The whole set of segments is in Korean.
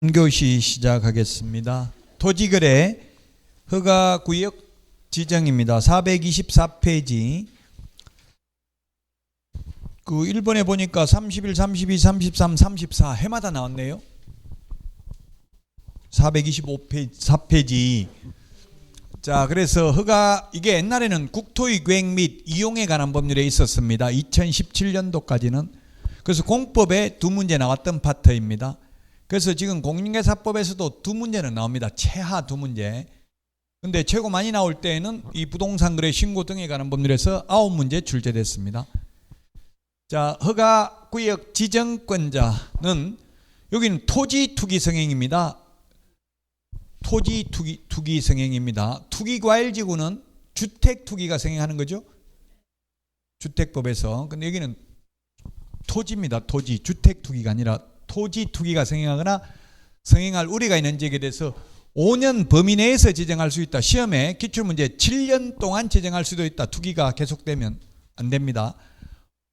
교시 시작하겠습니다. 토지거래 허가구역 지정입니다. 424페이지. 그 1번에 보니까 31, 32, 33, 34 해마다 나왔네요. 425페이지 4페이지. 자, 그래서 허가, 이게 옛날에는 국토의 계획 및 이용에 관한 법률에 있었습니다. 2017년도까지는. 그래서 공법에 두 문제 나왔던 파트입니다. 그래서 지금 공인중개사법에서도 두 문제는 나옵니다. 최하 두 문제. 근데 최고 많이 나올 때에는 이 부동산 거래 신고 등에 관한 법률에서 9문제 출제됐습니다. 자, 허가구역 지정권자는 여기는 토지 투기 성행입니다. 토지 투기 성행입니다. 투기과열지구는 주택 투기가 성행하는 거죠. 주택법에서. 근데 여기는 토지입니다. 토지. 주택 투기가 아니라 토지 투기가 성행하거나 성행할 우려가 있는 지역에 대해서 5년 범위 내에서 지정할 수 있다. 시험에 기출문제 7년 동안 지정할 수도 있다. 투기가 계속되면 안 됩니다.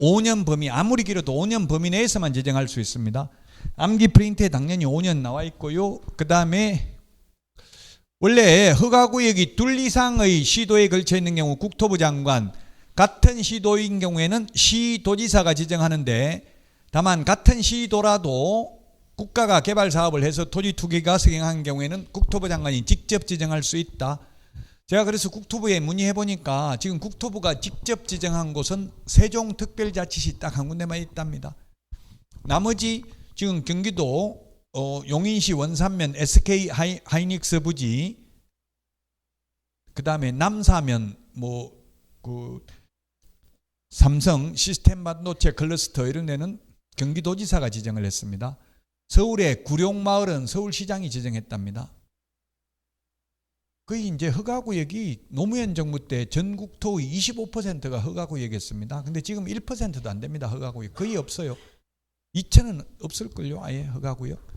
5년 범위, 아무리 길어도 5년 범위 내에서만 지정할 수 있습니다. 암기 프린트에 당연히 5년 나와 있고요. 그 다음에 원래 허가구역이 둘 이상의 시도에 걸쳐 있는 경우 국토부 장관, 같은 시도인 경우에는 시도지사가 지정하는데, 다만 같은 시도라도 국가가 개발 사업을 해서 토지 투기가 성행한 경우에는 국토부 장관이 직접 지정할 수 있다. 제가 그래서 국토부에 문의해 보니까 지금 국토부가 직접 지정한 곳은 세종특별자치시 딱 한 군데만 있답니다. 나머지 지금 경기도 용인시 원산면 SK 하이닉스 부지, 그 다음에 남사면 삼성 시스템 반도체 클러스터 이런 데는 경기도지사가 지정을 했습니다. 서울의 구룡마을은 서울시장이 지정했답니다. 거의 이제 허가구역이 노무현 정부 때 전국토의 25%가 허가구역이었습니다. 근데 지금 1%도 안 됩니다. 허가구역 거의 없어요. 2천은 없을걸요. 아예 허가구역.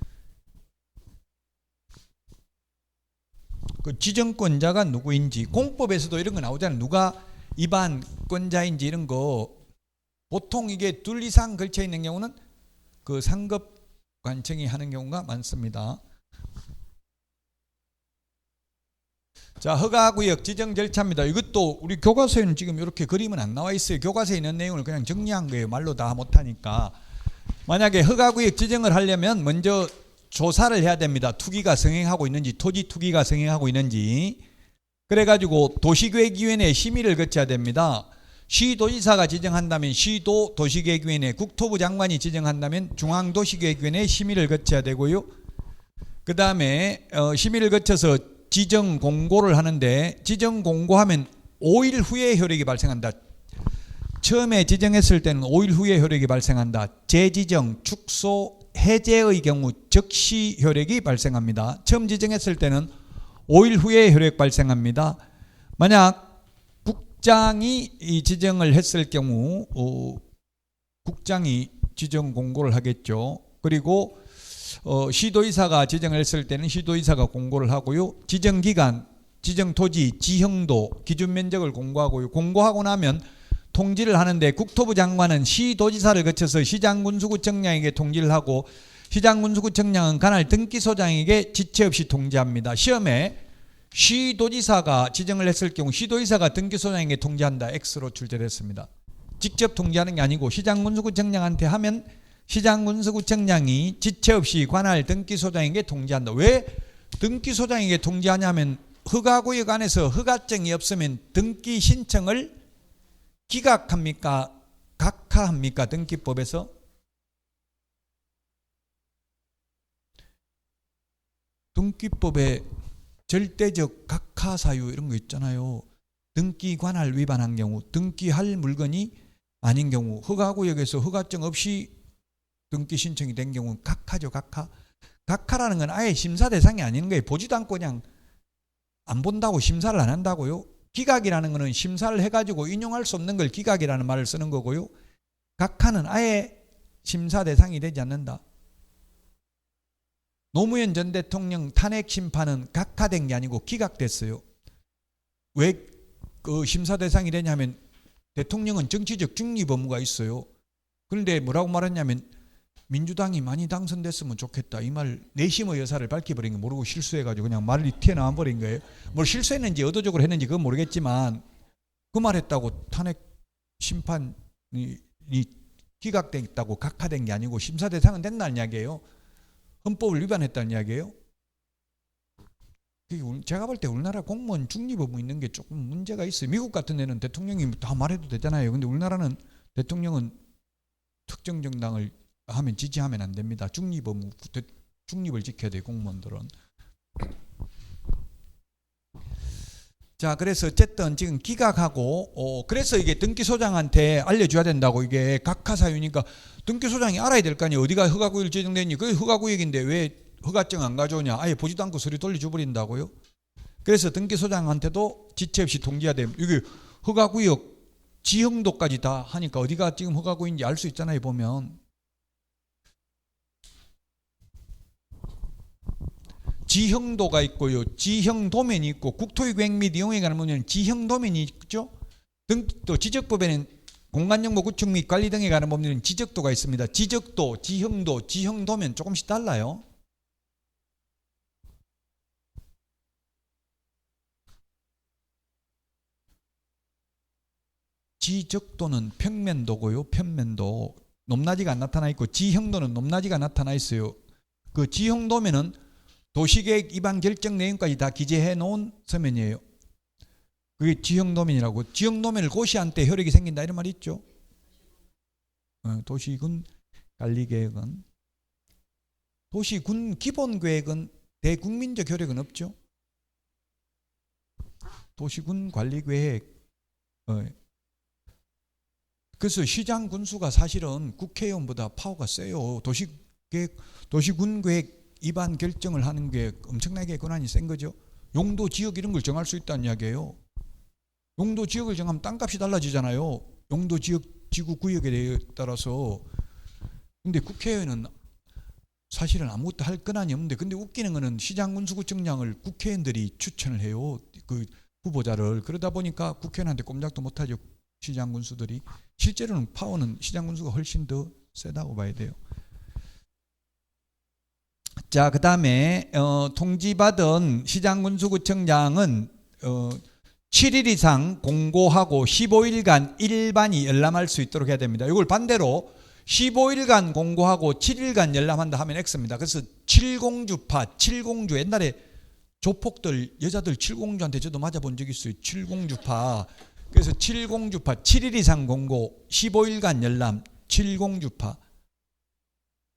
그 지정권자가 누구인지 공법에서도 이런 거 나오잖아요. 누가 입안권자인지 이런 거. 보통 이게 둘 이상 걸쳐 있는 경우는 그 상급관청이 하는 경우가 많습니다. 자, 허가구역 지정 절차입니다. 이것도 우리 교과서에는 지금 이렇게 그림은 안 나와 있어요. 교과서에 있는 내용을 그냥 정리한 거예요. 말로 다 못하니까. 만약에 허가구역 지정을 하려면 먼저 조사를 해야 됩니다. 투기가 성행하고 있는지, 토지 투기가 성행하고 있는지. 그래가지고 도시계획위원회 심의를 거쳐야 됩니다. 시도지사가 지정한다면 시도 도시계획위원회, 국토부 장관이 지정한다면 중앙도시계획위원회 심의를 거쳐야 되고요. 그 다음에 심의를 거쳐서 지정 공고를 하는데, 지정 공고하면 5일 후에 효력이 발생한다. 처음에 지정했을 때는 5일 후에 효력이 발생한다. 재지정, 축소, 해제의 경우 즉시 효력이 발생합니다. 처음 지정했을 때는 5일 후에 효력 발생합니다. 만약 국장이 이 지정을 했을 경우 국장이 지정 공고를 하겠죠. 그리고 시도의사가 지정을 했을 때는 시도의사가 공고를 하고요. 지정기간, 지정토지, 지형도, 기준면적을 공고하고요. 공고하고 나면 통지를 하는데 국토부 장관은 시도지사를 거쳐서 시장군수구청장에게 통지를 하고, 시장군수구청장은 관할 등기소장에게 지체 없이 통지합니다. 시험에 시도지사가 지정을 했을 경우 시도지사가 등기소장에게 통지한다. X로 출제됐습니다. 직접 통지하는 게 아니고 시장군수구청장한테 하면 시장군수구청장이 지체 없이 관할 등기소장에게 통지한다. 왜 등기소장에게 통지하냐면 허가구역 안에서 허가증이 없으면 등기 신청을 기각합니까? 각하합니까? 등기법에서? 등기법에 절대적 각하 사유 이런 거 있잖아요. 등기 관할 위반한 경우, 등기할 물건이 아닌 경우, 허가구역에서 허가증 없이 등기 신청이 된 경우는 각하죠. 각하. 각하라는 건 아예 심사 대상이 아닌 거예요. 보지도 않고 그냥 안 본다고 심사를 안 한다고요. 기각이라는 것은 심사를 해가지고 인용할 수 없는 걸 기각이라는 말을 쓰는 거고요. 각하는 아예 심사 대상이 되지 않는다. 노무현 전 대통령 탄핵 심판은 각하된 게 아니고 기각됐어요. 왜 그 심사 대상이 되냐면 대통령은 정치적 중립 의무가 있어요. 그런데 뭐라고 말했냐면 민주당이 많이 당선됐으면 좋겠다. 이 말 내심의 여사를 밝혀버린 거 모르고 실수해가지고 그냥 말이 튀어나와 버린 거예요. 뭘 실수했는지 의도적으로 했는지 그건 모르겠지만 그 말했다고 탄핵 심판이 기각됐다고 각하된 게 아니고 심사 대상은 된다는 이야기예요. 헌법을 위반했다는 이야기예요. 제가 볼 때 우리나라 공무원 중립 의무 있는 게 조금 문제가 있어요. 미국 같은 데는 대통령이 다 말해도 되잖아요. 근데 우리나라는 대통령은 특정 정당을 하면 지지하면 안 됩니다. 중립 의무, 중립을 지켜야 돼요. 공무원들은. 자, 그래서 어쨌든 지금 기각하고 그래서 이게 등기소장한테 알려줘야 된다고. 이게 각하사유니까 등기소장이 알아야 될 거 아니에요. 어디가 허가구역 지정됐니? 그게 허가구역인데 왜 허가증 안 가져오냐? 아예 보지도 않고 서류 돌려줘 버린다고요. 그래서 등기소장한테도 지체 없이 통지해야 돼요. 이게 허가구역 지형도까지 다 하니까 어디가 지금 허가구역인지 알 수 있잖아요. 보면 지형도가 있고요, 지형도면이 있고, 국토의 계획 및 이용에 관한 문제는 지형도면이 있죠. 또 지적법에는 공간정보 구축 및 관리 등에 관한 법률은 지적도가 있습니다. 지적도, 지형도, 지형도면 조금씩 달라요. 지적도는 평면도고요. 평면도 높낮이가 안 나타나 있고, 지형도는 높낮이가 나타나 있어요. 그 지형도면은 도시계획 위반 결정 내용까지 다 기재해 놓은 서면이에요. 그게 지형도면이라고. 지형도면을 고시한 때 효력이 생긴다 이런 말이 있죠. 도시군 관리계획은, 도시군 기본계획은 대국민적 효력은 없죠. 도시군 관리계획. 그래서 시장 군수가 사실은 국회의원보다 파워가 세요. 도시군 계획 위반 결정을 하는 게 엄청나게 권한이 센 거죠. 용도 지역 이런 걸 정할 수 있다는 이야기예요. 용도 지역을 정하면 땅값이 달라지잖아요. 용도 지역 지구 구역에 따라서. 근데 국회의원은 사실은 아무것도 할 권한이 없는데, 근데 웃기는 거는 시장 군수구청장을 국회의원들이 추천을 해요. 그 후보자를. 그러다 보니까 국회의원한테 꼼짝도 못하죠. 시장 군수들이. 실제로는 파워는 시장 군수가 훨씬 더 세다고 봐야 돼요. 자, 그 다음에 통지받은 시장군수구청장은 7일 이상 공고하고 15일간 일반이 열람할 수 있도록 해야 됩니다. 이걸 반대로 15일간 공고하고 7일간 열람한다 하면 X입니다. 그래서 7공주파, 7공주, 옛날에 조폭들, 여자들 7공주한테 저도 맞아본 적이 있어요. 7공주파. 그래서 7공주파, 7일 이상 공고, 15일간 열람, 7공주파.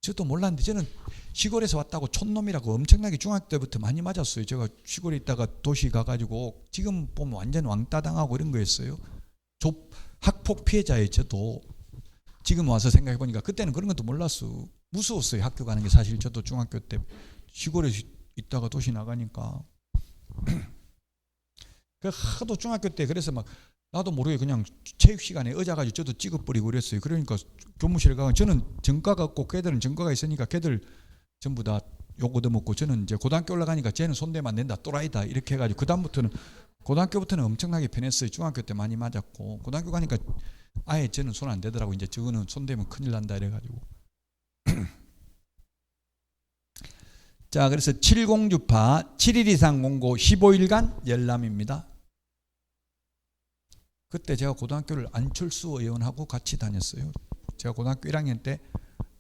저도 몰랐는데 저는 시골에서 왔다고 촌놈이라고 엄청나게 중학교 때부터 많이 맞았어요. 제가 시골에 있다가 도시 가가지고 지금 보면 완전 왕따당하고 이런 거였어요. 학폭 피해자예요. 저도 지금 와서 생각해보니까 그때는 그런 것도 몰랐어. 무서웠어요. 학교 가는 게. 사실 저도 중학교 때 시골에 있다가 도시 나가니까 그 하도 중학교 때 그래서 막 나도 모르게 그냥 체육 시간에 의자가지고 저도 찍어버리고 그랬어요. 그러니까 교무실에 가면 저는 전과가 없고 걔들은 전과가 있으니까 걔들 전부 다 욕 얻어먹고, 저는 이제 고등학교 올라가니까 쟤는 손대면 안 된다, 또라이다 이렇게 해가지고 그다음부터는, 고등학교부터는 엄청나게 편했어요. 중학교 때 많이 맞았고 고등학교 가니까 아예 저는 손 안 대더라고. 이제 저거는 손대면 큰일 난다 이래가지고. 자, 그래서 7공주파 7일 이상 공고 15일간 열람입니다. 그때 제가 고등학교를 안철수 의원하고 같이 다녔어요. 제가 고등학교 1학년 때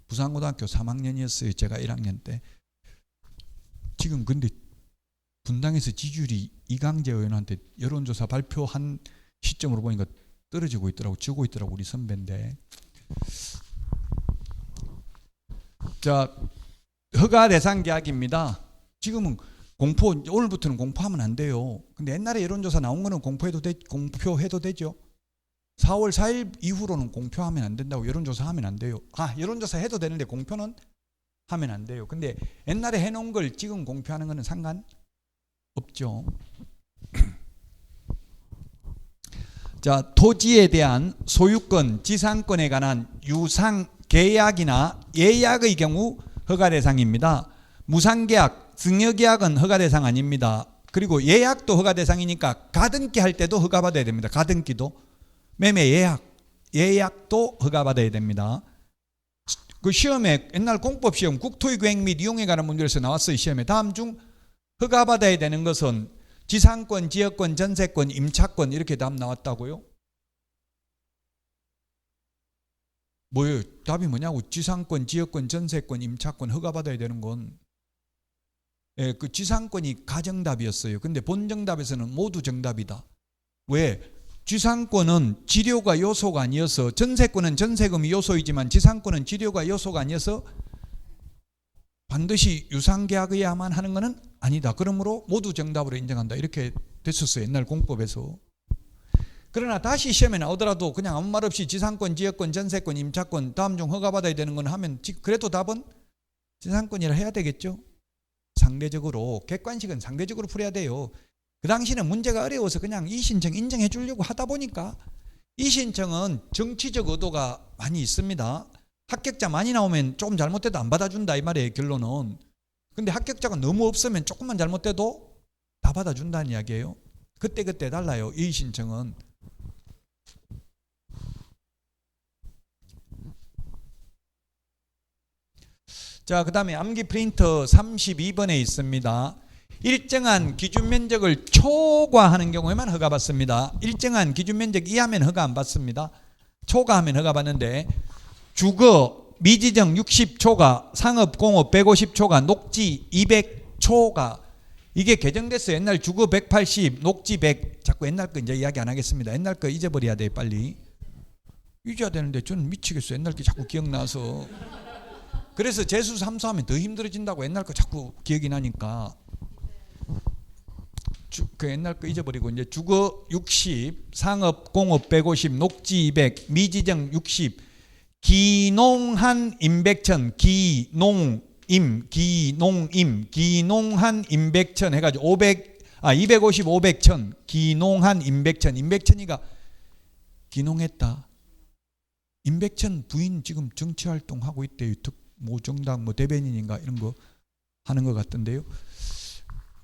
부산고등학교 3학년이었어요. 제가 1학년 때. 지금 근데 분당에서 지지율이 이강재 의원한테 여론조사 발표한 시점으로 보니까 떨어지고 있더라고. 지고 있더라고. 우리 선배인데. 자, 허가 대상 계약입니다. 지금은 오늘부터는 공포하면 안 돼요. 근데 옛날에 여론조사 나온 거는 공표해도 되죠. 4월 4일 이후로는 공표하면 안 된다고. 여론조사 하면 안 돼요. 여론조사 해도 되는데 공표는 하면 안 돼요. 근데 옛날에 해놓은 걸 지금 공표하는 거는 상관없죠. 자, 토지에 대한 소유권, 지상권에 관한 유상 계약이나 예약의 경우 허가 대상입니다. 무상계약, 증여계약은 허가 대상 아닙니다. 그리고 예약도 허가 대상이니까 가등기 할 때도 허가 받아야 됩니다. 가등기도. 매매 예약도 허가 받아야 됩니다. 그 시험에 옛날 공법 시험 국토의 계획 및 이용에 관한 문제에서 나왔어요. 시험에 다음 중 허가받아야 되는 것은 지상권, 지역권, 전세권, 임차권 이렇게 답 나왔다고요? 뭐예요? 답이 뭐냐고? 지상권, 지역권, 전세권, 임차권 허가받아야 되는 건 예, 그 지상권이 가정답이었어요. 근데 본정답에서는 모두 정답이다. 왜? 지상권은 지료가 요소가 아니어서 전세권은 전세금이 요소이지만 지상권은 지료가 요소가 아니어서 반드시 유상계약이야만 하는 것은 아니다. 그러므로 모두 정답으로 인정한다. 이렇게 됐었어요. 옛날 공법에서. 그러나 다시 시험에 나오더라도 그냥 아무 말 없이 지상권, 지역권, 전세권, 임차권 다음 중 허가받아야 되는 건 하면 그래도 답은 지상권이라 해야 되겠죠. 상대적으로 객관식은 상대적으로 풀어야 돼요. 그 당시는 문제가 어려워서 그냥 이신청 인정해 주려고 하다 보니까 이신청은 정치적 의도가 많이 있습니다. 합격자 많이 나오면 조금 잘못돼도 안 받아준다 이 말이에요. 결론은. 근데 합격자가 너무 없으면 조금만 잘못돼도 다 받아준다는 이야기예요. 그때그때 달라요. 이신청은. 자, 그 다음에 암기 프린터 32번에 있습니다. 일정한 기준 면적을 초과하는 경우에만 허가받습니다. 일정한 기준 면적 이하면 허가 안 받습니다. 초과하면 허가받는데 주거 미지정 60초가, 상업 공업 150초가, 녹지 200초가 이게 개정됐어요. 옛날 주거 180, 녹지 100 자꾸 옛날 거 이제 이야기 안 하겠습니다. 옛날 거 잊어버려야 돼 빨리. 잊어야 되는데 저는 미치겠어요. 옛날 게 자꾸 기억나서. 그래서 재수 삼수하면 더 힘들어진다고 옛날 거 자꾸 기억이 나니까 그 옛날 거 잊어버리고 이제 주거 60, 상업 공업 150, 녹지 200, 미지정 60, 기농한 임백천, 기농임, 기농한 임백천 해가지고 250, 500천, 기농한 임백천, 임백천이가 기농했다. 임백천 부인 지금 정치활동하고 있대요. 뭐 정당 뭐 대변인인가 이런 거 하는 것 같던데요.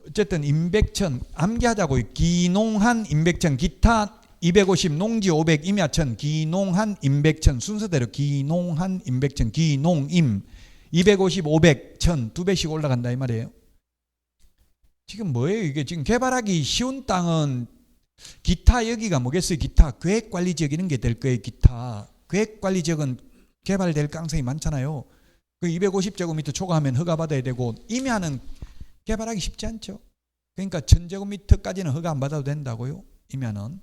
어쨌든 임백천 암기하자고요. 기농한 임백천, 기타 250, 농지 500, 임야천, 기농한 임백천 순서대로 기농한 임백천, 기농임 250, 500, 1000 두 배씩 올라간다 이 말이에요. 지금 뭐예요? 이게 지금 개발하기 쉬운 땅은 기타 여기가 뭐겠어요? 기타 계획관리지역 이런 게 될 거예요. 기타 계획관리지역은 개발될 가능성이 많잖아요. 그 250제곱미터 초과하면 허가받아야 되고 임야는 개발하기 쉽지 않죠. 그러니까 1000제곱미터까지는 허가 안 받아도 된다고요. 임야는.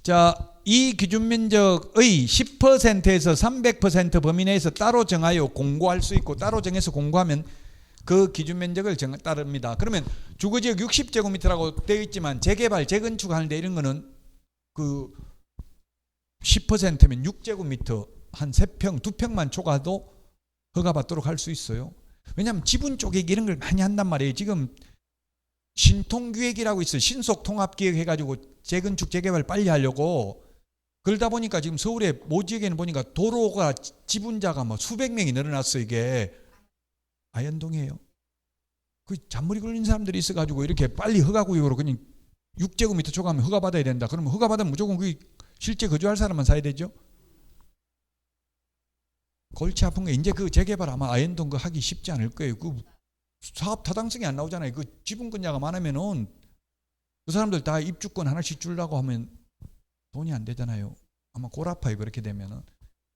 자, 이 기준 면적의 10%에서 300% 범위 내에서 따로 정하여 공고할 수 있고 따로 정해서 공고하면 그 기준 면적을 따릅니다. 그러면 주거지역 60제곱미터라고 되어 있지만 재개발, 재건축하는데 이런 거는 그 10%면 6제곱미터 한 3평, 2평만 초과도 허가받도록 할 수 있어요. 왜냐하면 지분 쪼개기 이런 걸 많이 한단 말이에요. 지금 신통기획이라고 있어요. 신속통합기획 해가지고 재건축, 재개발 빨리 하려고 그러다 보니까 지금 서울의 모 지역에는 보니까 도로가 지분자가 뭐 수백 명이 늘어났어요. 이게 아현동이에요. 그 잔머리 걸린 사람들이 있어가지고 이렇게 빨리 허가구역으로 그냥 6제곱미터 초과하면 허가받아야 된다. 그러면 허가받으면 무조건 그 실제 거주할 사람만 사야 되죠. 골치 아픈 게 이제 그 재개발 아마 아현동 그 하기 쉽지 않을 거예요. 그 사업 타당성이 안 나오잖아요. 그 지분권자가 많으면은 그 사람들 다 입주권 하나씩 주려고 하면 돈이 안 되잖아요. 아마 골 아파요. 그렇게 되면은.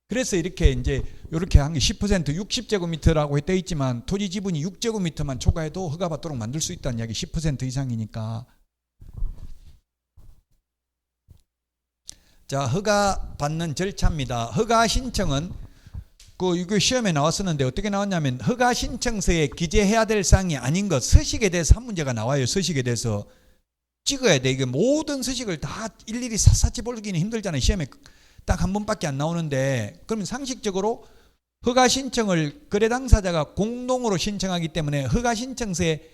그래서 이렇게 이제 이렇게 한 게 10% 60제곱미터라고 되어 있지만 토지 지분이 6제곱미터만 초과해도 허가받도록 만들 수 있다는 이야기 10% 이상이니까. 자, 허가 받는 절차입니다. 허가 신청은 이거 시험에 나왔었는데 어떻게 나왔냐면 허가 신청서에 기재해야 될 사항이 아닌 것 서식에 대해서 한 문제가 나와요. 서식에 대해서 찍어야 돼. 이게 모든 서식을 다 일일이 샅샅이 보기는 힘들잖아요. 시험에 딱 한 번밖에 안 나오는데 그러면 상식적으로 허가 신청을 거래 당사자가 공동으로 신청하기 때문에 허가 신청서에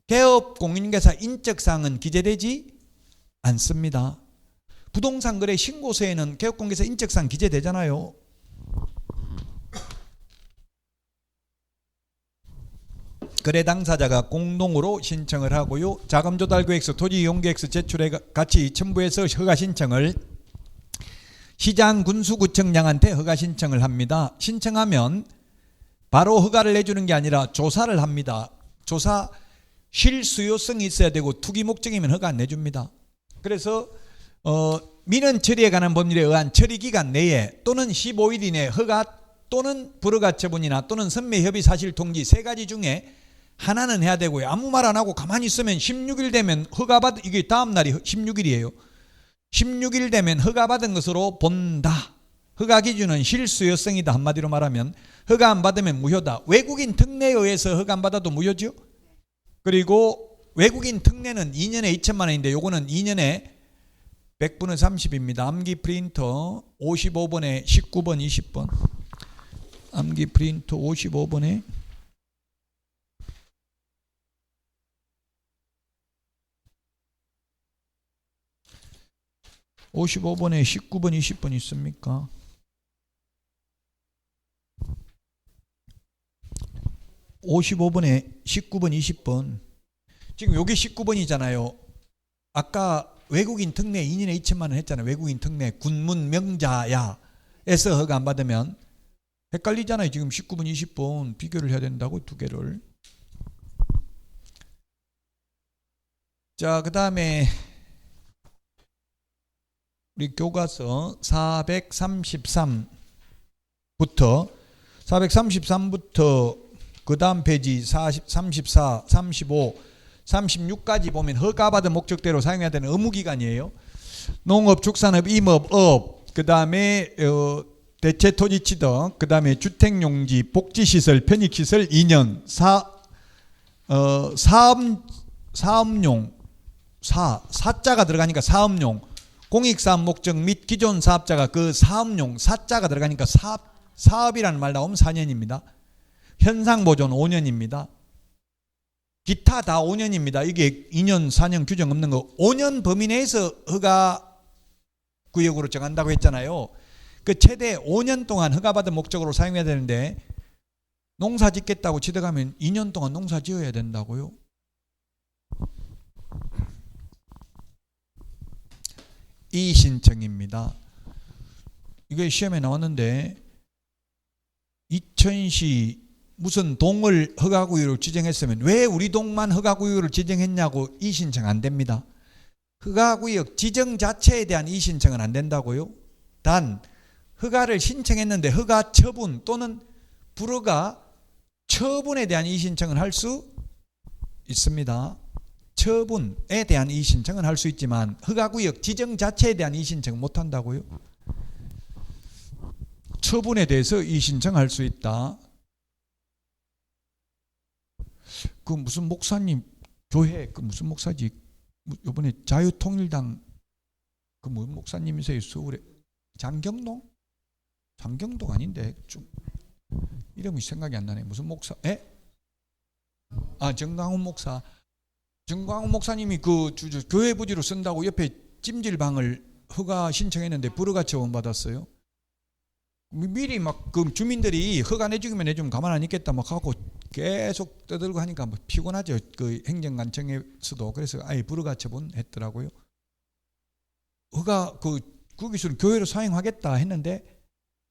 개업 공인중개사 인적사항은 기재되지 않습니다. 부동산 거래 신고서에는 개업 공인중개사 인적사항 기재되잖아요. 거래 당사자가 공동으로 신청을 하고요. 자금 조달 계획서, 토지 이용 계획서 제출에 같이 첨부해서 허가 신청을 시장 군수구청장한테 허가 신청을 합니다. 신청하면 바로 허가를 내주는 게 아니라 조사를 합니다. 조사 실수요성이 있어야 되고 투기 목적이면 허가 안 내줍니다. 그래서 민원 처리에 관한 법률에 의한 처리기간 내에 또는 15일 이내 허가 또는 불허가 처분이나 또는 선매협의 사실 통지 세 가지 중에 하나는 해야 되고요. 아무 말 안 하고 가만히 있으면 16일 되면 허가받은, 이게 다음 날이 16일이에요. 16일 되면 허가받은 것으로 본다. 허가 기준은 실수요성이다. 한마디로 말하면 허가 안 받으면 무효다. 외국인 특례에 의해서 허가 안 받아도 무효죠. 그리고 외국인 특례는 2년에 2천만 원인데 요거는 2년에 100분의 30입니다. 암기 프린터 55번에 19번 20번. 암기 프린터 55번에 19번 20번 있습니까? 55번에 19번 20번. 지금 여기 19번이잖아요. 아까 외국인 특례 2년에 2천만 원 했잖아요. 외국인 특례 군문 명자야에서 허가 안 받으면 헷갈리잖아요. 지금 19번 20번 비교를 해야 된다고 두 개를. 자, 그 다음에 우리 교과서 433부터 그 다음 페이지 34, 35, 36까지 보면 허가받은 목적대로 사용해야 되는 의무기간이에요. 농업, 축산업, 임업, 업, 그 다음에 대체토지취득, 그 다음에 주택용지, 복지시설, 편익시설 2년, 사업용, 사자가 들어가니까 사업용, 공익사업 목적 및 기존 사업자가 그 사업용 사자가 들어가니까 사업이라는 말 나오면 4년입니다. 현상보존 5년입니다. 기타 다 5년입니다. 이게 2년, 4년 규정 없는 거. 5년 범위 내에서 허가 구역으로 정한다고 했잖아요. 그 최대 5년 동안 허가받은 목적으로 사용해야 되는데 농사 짓겠다고 취득하면 2년 동안 농사 지어야 된다고요. 이 신청입니다. 이게 시험에 나왔는데 이천시 무슨 동을 허가구역으로 지정했으면 왜 우리 동만 허가구역으로 지정했냐고 이신청 안 됩니다. 허가구역 지정 자체에 대한 이신청은 안 된다고요. 단 허가를 신청했는데 허가 처분 또는 불허가 처분에 대한 이신청은 할 수 있습니다. 처분에 대한 이신청은 할 수 있지만 허가구역 지정 자체에 대한 이신청은 못한다고요. 처분에 대해서 이신청할 수 있다. 그 무슨 목사님 교회 그 무슨 목사지 이번에 자유통일당 그 무슨 목사님이세요? 서울에 장경동 아닌데 좀 이름이 생각이 안 나네. 무슨 목사? 정광훈 목사. 정광훈 목사님이 그 교회 부지로 쓴다고 옆에 찜질방을 허가 신청했는데 불허가 처분 받았어요. 미리 막 그 주민들이 허가 내주기만 내주면 가만 안 있겠다 막 하고 계속 떠들고 하니까 뭐 피곤하죠. 그 행정관청에서도. 그래서 아예 불허가 처분했더라고요. 허가 그 기술을 교회로 사용하겠다 했는데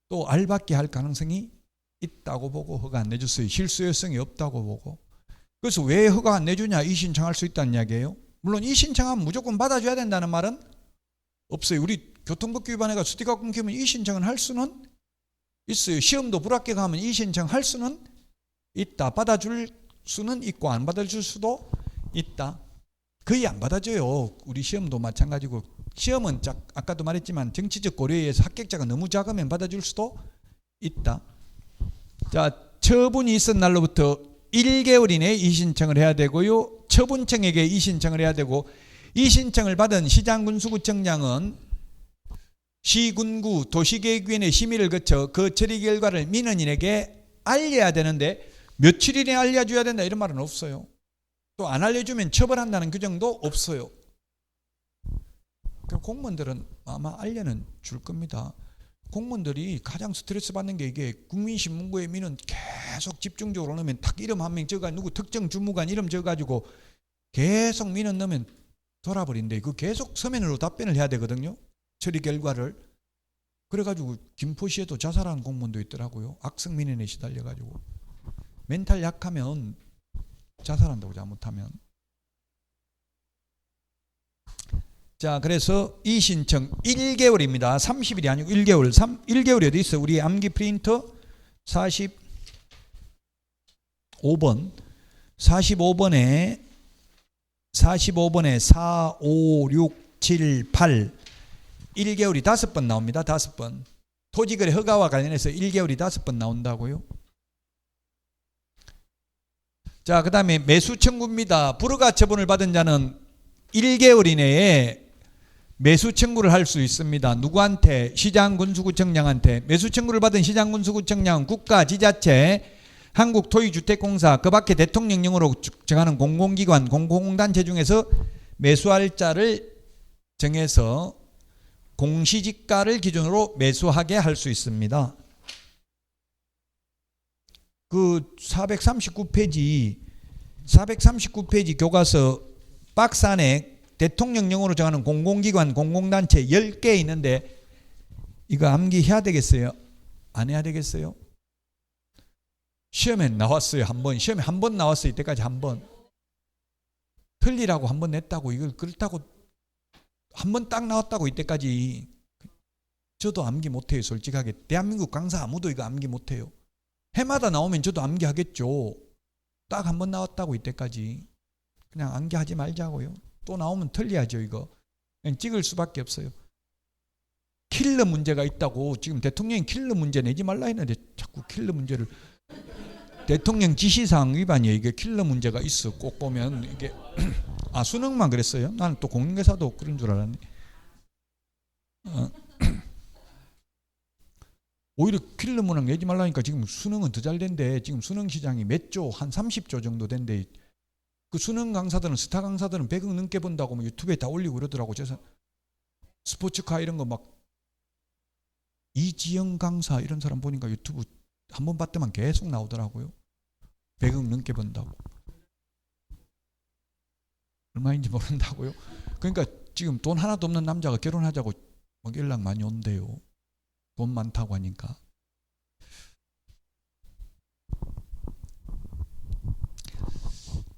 또 알받게 할 가능성이 있다고 보고 허가 안 내줬어요. 실수요성이 없다고 보고. 그래서 왜 허가 안 내주냐? 이신청할 수 있다는 이야기예요. 물론 이신청하면 무조건 받아줘야 된다는 말은 없어요. 우리 교통법규 위반해가 스티커 끊기면 이신청은 할 수는 있어요. 시험도 불합격하면 이신청할 수는 있다. 받아줄 수는 있고 안 받아줄 수도 있다. 거의 안 받아줘요. 우리 시험도 마찬가지고. 시험은 아까도 말했지만 정치적 고려에 의해서 합격자가 너무 작으면 받아줄 수도 있다. 자, 처분이 있은 날로부터 1개월 이내에 이신청을 해야 되고요. 처분청에게 이신청을 해야 되고 이신청을 받은 시장군수구청장은 시군구 도시계획위원회 심의를 거쳐 그 처리 결과를 민원인에게 알려야 되는데 며칠 이내에 알려줘야 된다 이런 말은 없어요. 또 안 알려주면 처벌한다는 규정도 없어요. 공무원들은 아마 알려는 줄 겁니다. 공무원들이 가장 스트레스 받는 게 이게 국민신문고에 민원 계속 집중적으로 넣으면 딱 이름 한 명 적어가지고 누구 특정 주무관 이름 적어가지고 계속 민원 넣으면 돌아버린대. 그 계속 서면으로 답변을 해야 되거든요. 처리 결과를. 그래가지고 김포시에도 자살한 공무원도 있더라고요. 악성민원에 시달려가지고. 멘탈 약하면 자살한다고, 잘못하면. 자, 그래서 이 신청 1개월입니다. 30일이 아니고 1개월. 1개월이 어디 있어? 우리 암기 프린터 45번. 45번에 4, 5, 6, 7, 8 1개월이 5번 나옵니다. 5번. 토지거래 허가와 관련해서 1개월이 5번 나온다고요. 자, 그 다음에 매수 청구입니다. 불허가 처분을 받은 자는 1개월 이내에 매수 청구를 할 수 있습니다. 누구한테? 시장군수구청장한테. 매수 청구를 받은 시장군수구청장은 국가, 지자체, 한국토지주택공사, 그 밖에 대통령령으로 정하는 공공기관, 공공단체 중에서 매수할 자를 정해서 공시지가를 기준으로 매수하게 할 수 있습니다. 그 439페이지 교과서 박스 안에 대통령령으로 정하는 공공기관, 공공단체 10개 있는데 이거 암기해야 되겠어요? 안 해야 되겠어요? 시험에 나왔어요. 시험에 한 번 나왔어요. 이때까지 한 번. 틀리라고 한 번 냈다고, 이걸 그렇다고 한 번 딱 나왔다고. 이때까지. 저도 암기 못해요. 솔직하게. 대한민국 강사 아무도 이거 암기 못해요. 해마다 나오면 저도 암기하겠죠. 딱 한 번 나왔다고. 이때까지. 그냥 암기하지 말자고요. 또 나오면 틀려야죠. 이거 그냥 찍을 수밖에 없어요. 킬러 문제가 있다고 지금 대통령이 킬러 문제 내지 말라 했는데 자꾸 킬러 문제를. 대통령 지시사항 위반이에요. 이게 킬러 문제가 있어. 꼭 보면 이게 아, 수능만 그랬어요? 나는 또 공인중개사도 그런 줄 알았네. 오히려 킬러 문항 내지 말라니까 지금 수능은 더 잘 된대. 지금 수능 시장이 몇 조? 한 30조 정도 된대. 그 수능 강사들은, 스타 강사들은 100억 넘게 번다고 뭐 유튜브에 다 올리고 그러더라고. 그래서 스포츠카 이런 거 막 이지영 강사 이런 사람 보니까 유튜브 한 번 봤더만 계속 나오더라고요. 100억 넘게 번다고. 얼마인지 모른다고요. 그러니까 지금 돈 하나도 없는 남자가 결혼하자고 막 연락 많이 온대요. 돈 많다고 하니까.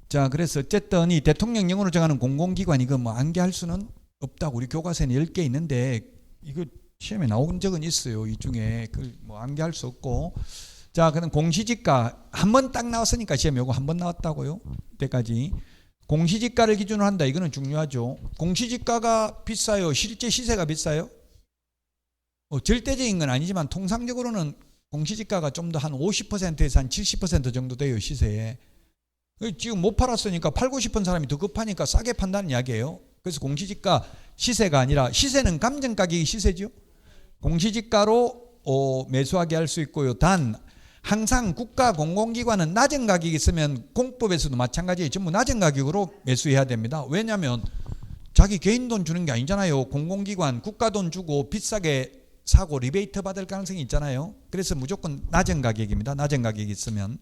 자, 그래서 어쨌든 이 대통령령으로 정하는 공공기관 이거 뭐 암기할 수는 없다고. 우리 교과서에는 10개 있는데 이거 시험에 나온 적은 있어요. 이 중에 그 뭐 암기할 수 없고. 자, 그럼 공시지가 한 번 딱 나왔으니까 시험에 요거 한 번 나왔다고요. 때까지. 공시지가를 기준으로 한다. 이거는 중요하죠. 공시지가가 비싸요? 실제 시세가 비싸요? 절대적인 건 아니지만 통상적으로는 공시지가가 좀 더 한 50%에서 한 70% 정도 돼요. 시세에. 지금 못 팔았으니까 팔고 싶은 사람이 더 급하니까 싸게 판다는 이야기예요. 그래서 공시지가 시세가 아니라, 시세는 감정가격이 시세죠. 공시지가로 매수하게 할 수 있고요. 단 항상 국가 공공기관은 낮은 가격이 있으면 공법에서도 마찬가지예요. 전부 낮은 가격으로 매수해야 됩니다. 왜냐하면 자기 개인 돈 주는 게 아니잖아요. 공공기관 국가 돈 주고 비싸게 사고 리베이트 받을 가능성이 있잖아요. 그래서 무조건 낮은 가격입니다. 낮은 가격이 있으면.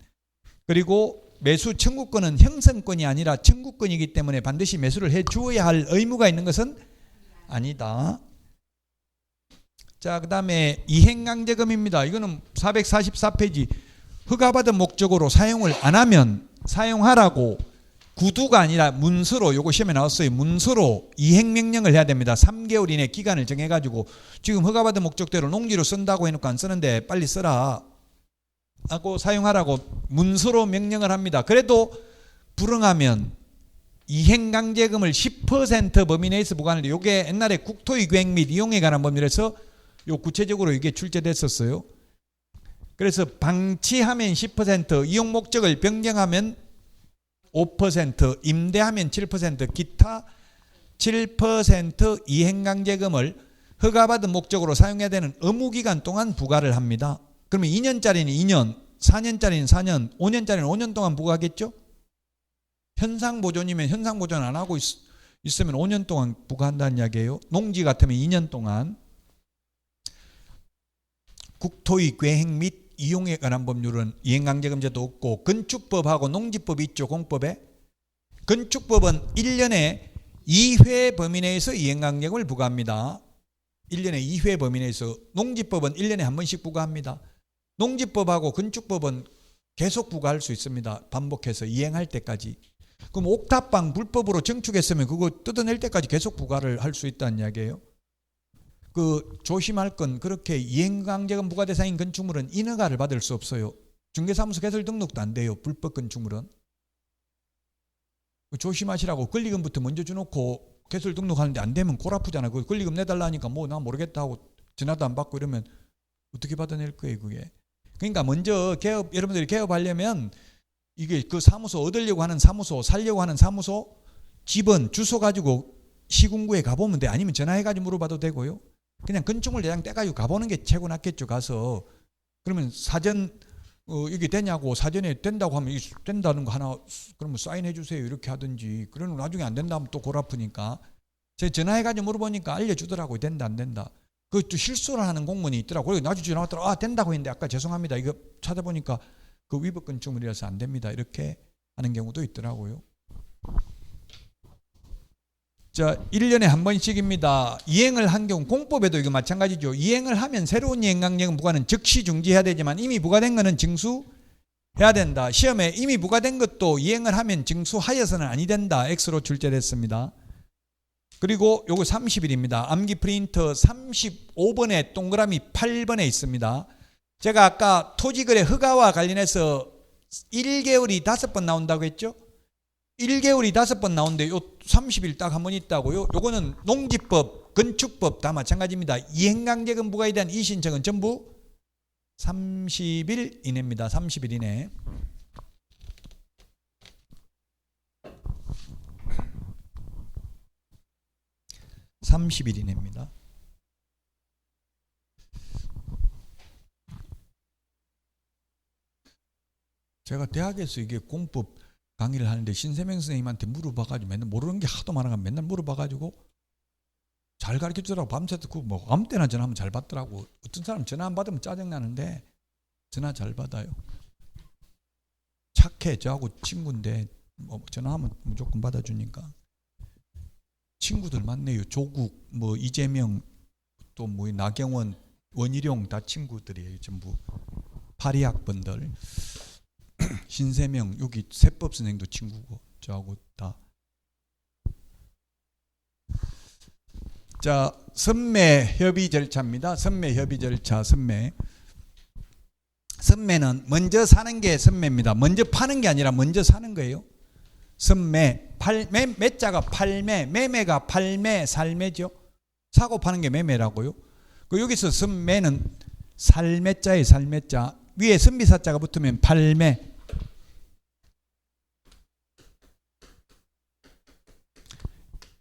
그리고 매수 청구권은 형성권이 아니라 청구권이기 때문에 반드시 매수를 해 주어야 할 의무가 있는 것은 아니다. 자, 그 다음에 이행강제금입니다. 이거는 444페이지. 허가받은 목적으로 사용을 안 하면 사용하라고 구두가 아니라 문서로, 요거 시험에 나왔어요. 문서로 이행명령을 해야 됩니다. 3개월 이내 기간을 정해가지고 지금 허가받은 목적대로 농지로 쓴다고 해놓고 안 쓰는데 빨리 쓰라 하고 사용하라고 문서로 명령을 합니다. 그래도 불응하면 이행강제금을 10% 범위 내에서 부과하는데, 요게 옛날에 국토의 계획 및 이용에 관한 법률에서 요 구체적으로 이게 출제됐었어요. 그래서 방치하면 10%, 이용 목적을 변경하면 5%, 임대하면 7%, 기타 7% 이행강제금을 허가받은 목적으로 사용해야 되는 의무기간 동안 부과를 합니다. 그러면 2년짜리는 2년, 4년짜리는 4년, 5년짜리는 5년 동안 부과하겠죠? 현상보존이면 현상보존 안 하고 있으면 5년 동안 부과한다는 이야기예요. 농지 같으면 2년 동안. 국토의 계획 및 이용에 관한 법률은 이행강제금제도 없고, 건축법하고 농지법이 있죠. 공법에. 건축법은 1년에 2회 범위 내에서 이행강제금을 부과합니다. 1년에 2회 범위 내에서 농지법은 1년에 한 번씩 부과합니다. 농지법하고 건축법은 계속 부과할 수 있습니다. 반복해서 이행할 때까지. 그럼 옥탑방 불법으로 증축했으면 그거 뜯어낼 때까지 계속 부과를 할 수 있다는 이야기예요. 그 조심할 건 그렇게 이행강제금 부과 대상인 건축물은 인허가를 받을 수 없어요. 중개사무소 개설 등록도 안 돼요. 불법 건축물은. 조심하시라고. 권리금부터 먼저 주놓고 개설 등록하는데 안 되면 골 아프잖아. 그 권리금 내달라 하니까 뭐 나 모르겠다 하고 전화도 안 받고 이러면 어떻게 받아낼 거예요 그게. 그러니까 먼저 개업, 여러분들이 개업하려면 이게 그 사무소 얻으려고 하는 사무소, 살려고 하는 사무소, 집은 주소 가지고 시군구에 가보면 돼. 아니면 전화해가지고 물어봐도 되고요. 그냥 건축물 대장 떼가지고 가보는 게 최고 낫겠죠. 가서. 그러면 사전 이게 되냐고 사전에 된다고 하면 된다는 거 하나 그러면 사인해 주세요 이렇게 하든지. 그러면 나중에 안 된다 하면 또 골 아프니까. 제가 전화해가지고 물어보니까 알려주더라고요. 된다 안 된다. 그 또 실수를 하는 공무원이 있더라고요. 그래서 나중에 전화 왔더라. 아 된다고 했는데 아까 죄송합니다. 이거 찾아보니까 그 위법 건축물이라서 안 됩니다. 이렇게 하는 경우도 있더라고요. 자, 1년에 한 번씩입니다. 이행을 한 경우 공법에도 이거 마찬가지죠. 이행을 하면 새로운 이행강제금 부과는 즉시 중지해야 되지만 이미 부과된 거는 징수해야 된다. 시험에 이미 부과된 것도 이행을 하면 징수하여서는 아니 된다. X로 출제됐습니다. 그리고 요거 30일입니다. 암기 프린터 35번에 동그라미 8번에 있습니다. 제가 아까 토지거래 허가와 관련해서 1개월이 5번 나온다고 했죠? 1개월이 5번 나오는데 요 30일 딱 한 번 있다고요. 요거는 농지법, 건축법 다 마찬가지입니다. 이행강제금 부과에 대한 이의신청은 전부 30일 이내입니다. 30일 이내. (30일) 이내입니다. 제가 대학에서 이게 공법 강의를 하는데 신세명 선생님한테 물어봐가지고 맨날 모르는 게 하도 많아가지고 맨날 물어봐가지고 잘 가르쳐주더라고. 밤새 듣고 뭐 아무 때나 전화하면 잘 받더라고. 어떤 사람 전화 안 받으면 짜증나는데 전화 잘 받아요. 착해. 저하고 친구인데 뭐 전화하면 무조건 받아주니까. 친구들 많네요. 조국, 뭐 이재명, 또 뭐 나경원, 원희룡 다 친구들이에요. 전부 파리학번들. 신세명, 여기 세법 선생도 친구고 저하고 다. 자, 선매 협의 절차입니다. 선매 협의 절차. 선매는 먼저 사는 게 선매입니다. 먼저 파는 게 아니라 먼저 사는 거예요. 선매, 매자가 팔매, 매매가 팔매, 살매죠. 사고 파는 게 매매라고요. 그 여기서 선매는 살매자예요. 살매자. 위에 선비사자가 붙으면 팔매.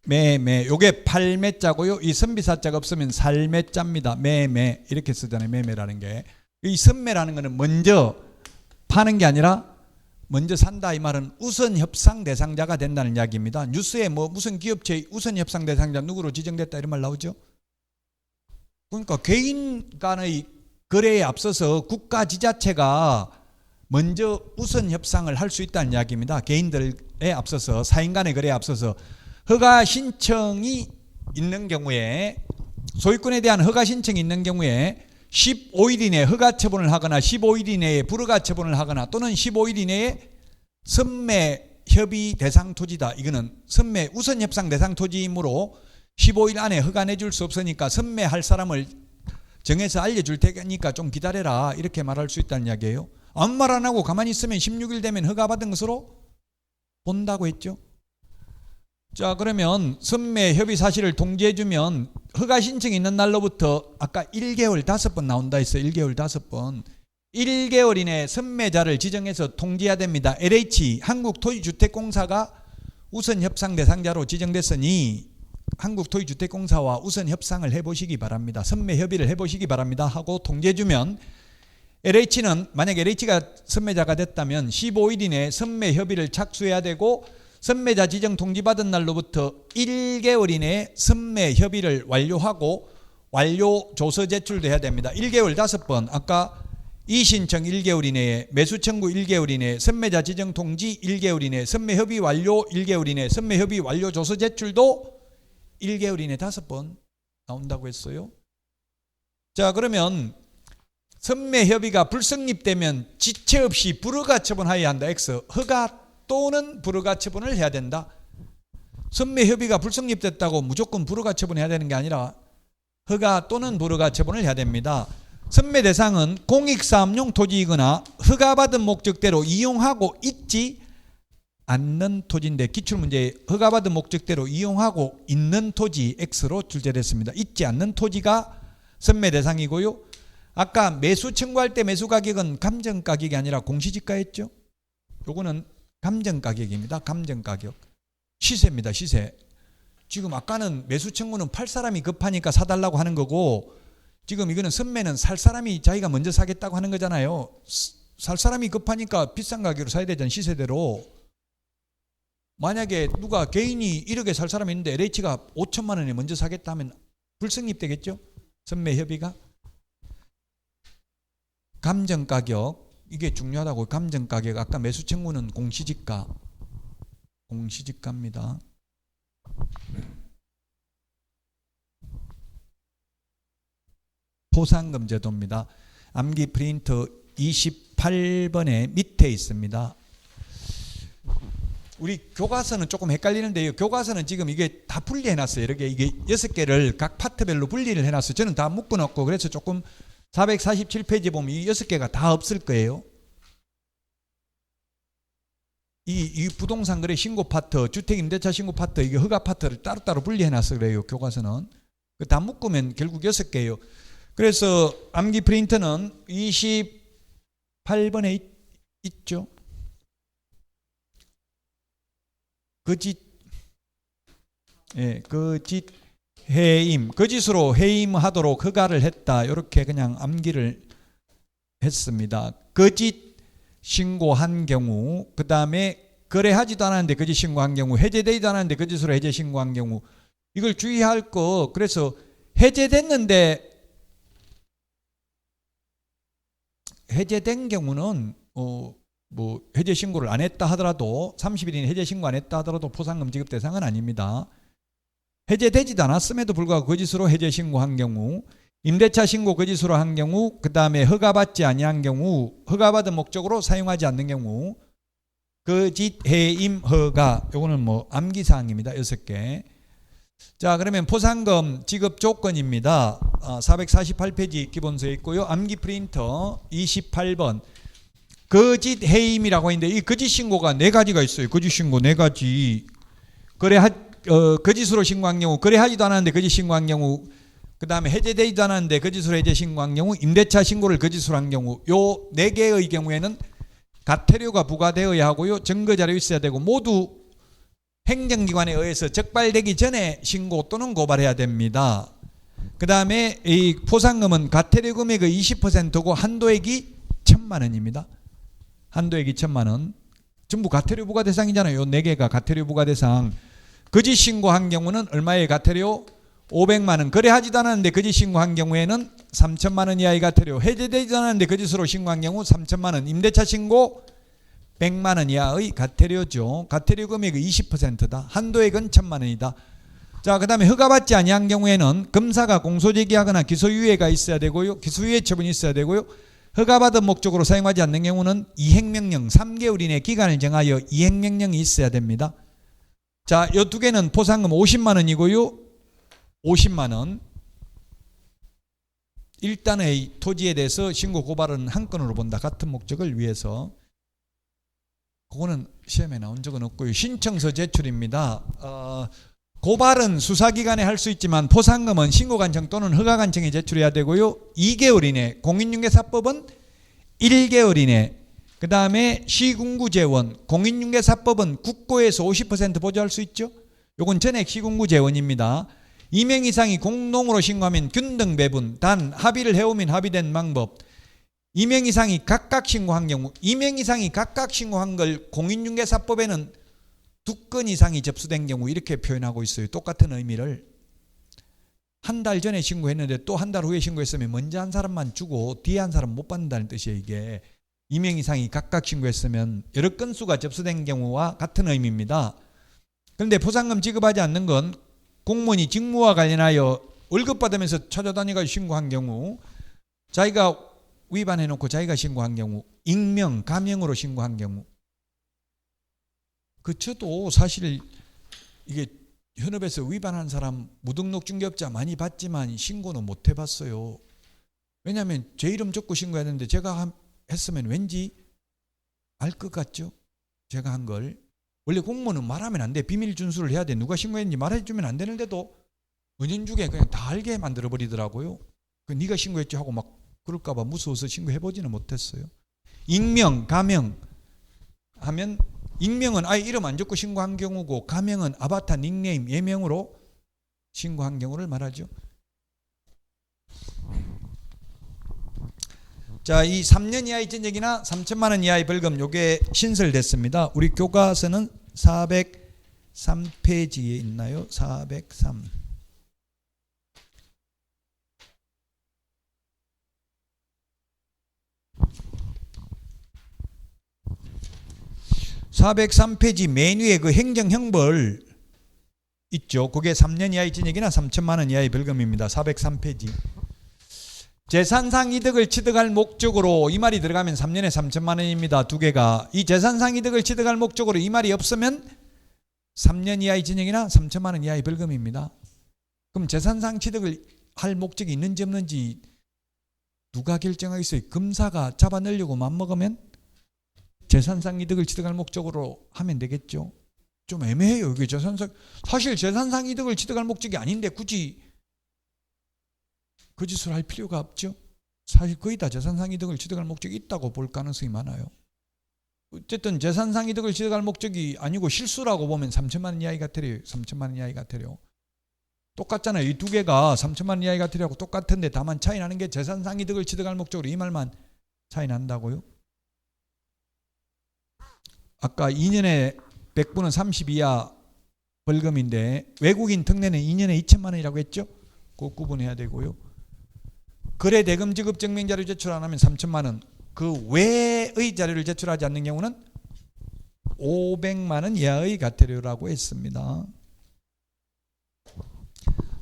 매매. 요게 팔매자고요. 이 선비사자가 없으면 살매자입니다. 매매. 이렇게 쓰잖아요. 매매라는 게. 이 선매라는 거는 먼저 파는 게 아니라 먼저 산다 이 말은 우선 협상 대상자가 된다는 이야기입니다. 뉴스에 뭐 무슨 기업체 우선 협상 대상자 누구로 지정됐다 이런 말 나오죠. 그러니까 개인 간의 거래에 앞서서 국가 지자체가 먼저 우선 협상을 할 수 있다는 이야기입니다. 개인들에 앞서서 사인 간의 거래에 앞서서 허가 신청이 있는 경우에 소유권에 대한 허가 신청이 있는 경우에 15일 이내에 허가 처분을 하거나 15일 이내에 불허가 처분을 하거나 또는 15일 이내에 선매 협의 대상 토지다. 이거는 선매 우선 협상 대상 토지이므로 15일 안에 허가 내줄 수 없으니까 선매할 사람을 정해서 알려줄 테니까 좀 기다려라. 이렇게 말할 수 있다는 이야기예요. 아무 말 안 하고 가만히 있으면 16일 되면 허가 받은 것으로 본다고 했죠. 자, 그러면 선매 협의 사실을 통지해주면 허가 신청이 있는 날로부터 아까 1개월 5번 나온다 했어요. 1개월 5번. 1개월 이내에 선매자를 지정해서 통지해야 됩니다. LH 한국토지주택공사가 우선 협상 대상자로 지정됐으니 한국토지주택공사와 우선 협상을 해보시기 바랍니다. 선매 협의를 해보시기 바랍니다 하고 통지해주면 LH는 만약 LH가 선매자가 됐다면 15일 이내에 선매 협의를 착수해야 되고 선매자 지정 통지받은 날로부터 1개월 이내에 선매 협의를 완료하고 완료 조서 제출도 해야 됩니다. 1개월 5번 아까 이의신청 1개월 이내에 매수 청구 1개월 이내에 선매자 지정 통지 1개월 이내에 선매 협의 완료 1개월 이내에 선매 협의 완료 조서 제출도 1개월 이내에 5번 나온다고 했어요. 자, 그러면 선매협의가 불성립되면 지체 없이 불허가 처분하여야 한다. X. 허가 또는 불허가 처분을 해야 된다. 선매협의가 불성립됐다고 무조건 불허가 처분해야 되는 게 아니라 허가 또는 불허가 처분을 해야 됩니다. 선매 대상은 공익사업용 토지이거나 허가받은 목적대로 이용하고 있지 않는 토지인데, 기출문제에 허가받은 목적대로 이용하고 있는 토지 X로 출제됐습니다. 있지 않는 토지가 선매 대상이고요. 아까 매수 청구할 때 매수 가격은 감정 가격이 아니라 공시지가였죠. 요거는 감정 가격입니다. 감정 가격. 시세입니다. 시세. 지금 아까는 매수 청구는 팔 사람이 급하니까 사달라고 하는 거고, 지금 이거는 선매는 살 사람이 자기가 먼저 사겠다고 하는 거잖아요. 살 사람이 급하니까 비싼 가격으로 사야 되잖아요. 시세대로. 만약에 누가 개인이 1억에 살 사람이 있는데 LH가 5천만 원에 먼저 사겠다 하면 불성립되겠죠. 선매협의가. 감정가격, 이게 중요하다고. 감정가격. 아까 매수 청구는 공시지가. 공시지가입니다. 포상금 제도입니다. 암기 프린터 28번에 밑에 있습니다. 우리 교과서는 조금 헷갈리는데요. 교과서는 지금 이게 다 분리해 놨어요. 이렇게 이게 6개를 각 파트별로 분리를 해 놨어요. 저는 다 묶어 놨고, 그래서 조금 447페이지 보면 이 6개가 다 없을 거예요. 이 부동산 거래 신고 파트, 주택 임대차 신고 파트, 이게 허가 파트를 따로따로 분리해 놨어 그래요. 교과서는. 다 묶으면 결국 6개예요. 그래서 암기 프린터는 28번에 있죠. 거짓, 예, 거짓 해임, 거짓으로 해임하도록 허가를 했다. 이렇게 그냥 암기를 했습니다. 거짓 신고한 경우, 그 다음에 거래하지도 않았는데 거짓 신고한 경우, 해제되지도 않았는데 거짓으로 해제 신고한 경우, 이걸 주의할 거. 그래서 해제됐는데 해제된 경우는 뭐 해제 신고를 안 했다 하더라도, 30일 이내 해제 신고 안 했다 하더라도 포상금 지급 대상은 아닙니다. 해제되지도 않았음에도 불구하고 거짓으로 해제 신고한 경우, 임대차 신고 거짓으로 한 경우, 그 다음에 허가받지 아니한 경우, 허가받은 목적으로 사용하지 않는 경우, 거짓 해임 허가. 요거는 뭐 암기사항입니다. 6개. 자, 그러면 포상금 지급 조건입니다. 448페이지 기본서에 있고요. 암기 프린터 28번. 거짓 해임이라고 했는데, 이 거짓 신고가 4가지가 있어요. 거짓 신고 4가지. 거짓으로 신고한 경우, 거래하지도 않았는데 거짓 신고한 경우, 그 다음에 해제되지도 않았는데 거짓으로 해제 신고한 경우, 임대차 신고를 거짓으로 한 경우, 요 4개의 경우에는 과태료가 부과되어야 하고요. 증거자료 있어야 되고, 모두 행정기관에 의해서 적발되기 전에 신고 또는 고발해야 됩니다. 그 다음에 이 포상금은 과태료 금액의 20%고 한도액이 1,000만 원입니다. 한도액이 1,000만 원. 전부 과태료 부과 대상이잖아요. 요 4개가 과태료 부과 대상. 거짓 신고한 경우는 얼마의 과태료? 500만 원. 거래하지도 않았는데 거짓 신고한 경우에는 3,000만 원 이하의 과태료. 해제되지도 않았는데 거짓으로 신고한 경우 3,000만 원. 임대차 신고 100만 원 이하의 과태료죠. 과태료 금액의 20%다. 한도액은 1,000만 원이다. 자, 그 다음에 허가받지 아니한 경우에는 검사가 공소제기하거나 기소유예가 있어야 되고요. 기소유예 처분이 있어야 되고요. 허가받은 목적으로 사용하지 않는 경우는 이행명령, 3개월 이내 기간을 정하여 이행명령이 있어야 됩니다. 자, 이 2개는 포상금 50만 원이고요. 50만 원. 일단의 토지에 대해서 신고 고발은 한 건으로 본다. 같은 목적을 위해서. 그거는 시험에 나온 적은 없고요. 신청서 제출입니다. 고발은 수사기관에 할 수 있지만 포상금은 신고관청 또는 허가관청에 제출해야 되고요. 2개월 이내, 공인중개사법은 1개월 이내, 그 다음에 시군구재원, 공인중개사법은 국고에서 50% 보조할 수 있죠. 요건 전액 시군구재원입니다. 2명 이상이 공동으로 신고하면 균등배분, 단 합의를 해오면 합의된 방법. 2명 이상이 각각 신고한 경우, 2명 이상이 각각 신고한 걸 공인중개사법에는 2건 이상이 접수된 경우 이렇게 표현하고 있어요. 똑같은 의미를. 한 달 전에 신고했는데 또 한 달 후에 신고했으면 먼저 한 사람만 주고 뒤에 한 사람 못 받는다는 뜻이에요. 이게 2명 이상이 각각 신고했으면 여러 건수가 접수된 경우와 같은 의미입니다. 그런데 포상금 지급하지 않는 건 공무원이 직무와 관련하여 월급 받으면서 찾아다니가 신고한 경우, 자기가 위반해놓고 자기가 신고한 경우, 익명, 가명으로 신고한 경우, 저도 사실 이게 현업에서 위반한 사람 무등록 중개업자 많이 봤지만 신고는 못 해봤어요. 왜냐하면 제 이름 적고 신고해야 되는데 제가 했으면 왠지 알 것 같죠? 제가 한 걸. 원래 공무원은 말하면 안 돼. 비밀 준수를 해야 돼. 누가 신고했는지 말해주면 안 되는데도 은연중에 그냥 다 알게 만들어버리더라고요. 네가 신고했지 하고 막 그럴까봐 무서워서 신고해보지는 못했어요. 익명, 가명 하면, 익명은 아예 이름 안 적고 신고한 경우고, 가명은 아바타, 닉네임, 예명으로 신고한 경우를 말하죠. 자, 이 3년 이하의 전액이나 3천만 원 이하의 벌금, 요게 신설됐습니다. 우리 교과서는 403페이지에 있나요? 403. 403페이지 맨 위에 그 행정형벌 있죠. 그게 3년 이하의 징역이나 3천만 원 이하의 벌금입니다. 403페이지. 재산상 이득을 취득할 목적으로, 이 말이 들어가면 3년에 3천만 원입니다. 두 개가. 이 재산상 이득을 취득할 목적으로 이 말이 없으면 3년 이하의 징역이나 3천만 원 이하의 벌금입니다. 그럼 재산상 취득을 할 목적이 있는지 없는지 누가 결정하겠어요? 검사가 잡아내려고 맘먹으면 재산상 이득을 취득할 목적으로 하면 되겠죠. 좀 애매해요. 이게 사실 재산상 이득을 취득할 목적이 아닌데 굳이 그 짓을 할 필요가 없죠. 사실 거의 다 재산상 이득을 취득할 목적이 있다고 볼 가능성이 많아요. 어쨌든 재산상 이득을 취득할 목적이 아니고 실수라고 보면 3천만 원 이하이가 되려요. 3천만 원 이하이가 되려. 똑같잖아요. 이 두 개가 3천만 원 이하이가 되려고 똑같은데 다만 차이 나는 게 재산상 이득을 취득할 목적으로, 이 말만 차이 난다고요. 아까 2년에 100분은 30 이하 벌금인데 외국인 특례는 2년에 2천만 원이라고 했죠. 그거 구분해야 되고요. 거래 대금 지급 증명 자료 제출 안 하면 3천만 원. 그 외의 자료를 제출하지 않는 경우는 500만 원 이하의 과태료라고 했습니다.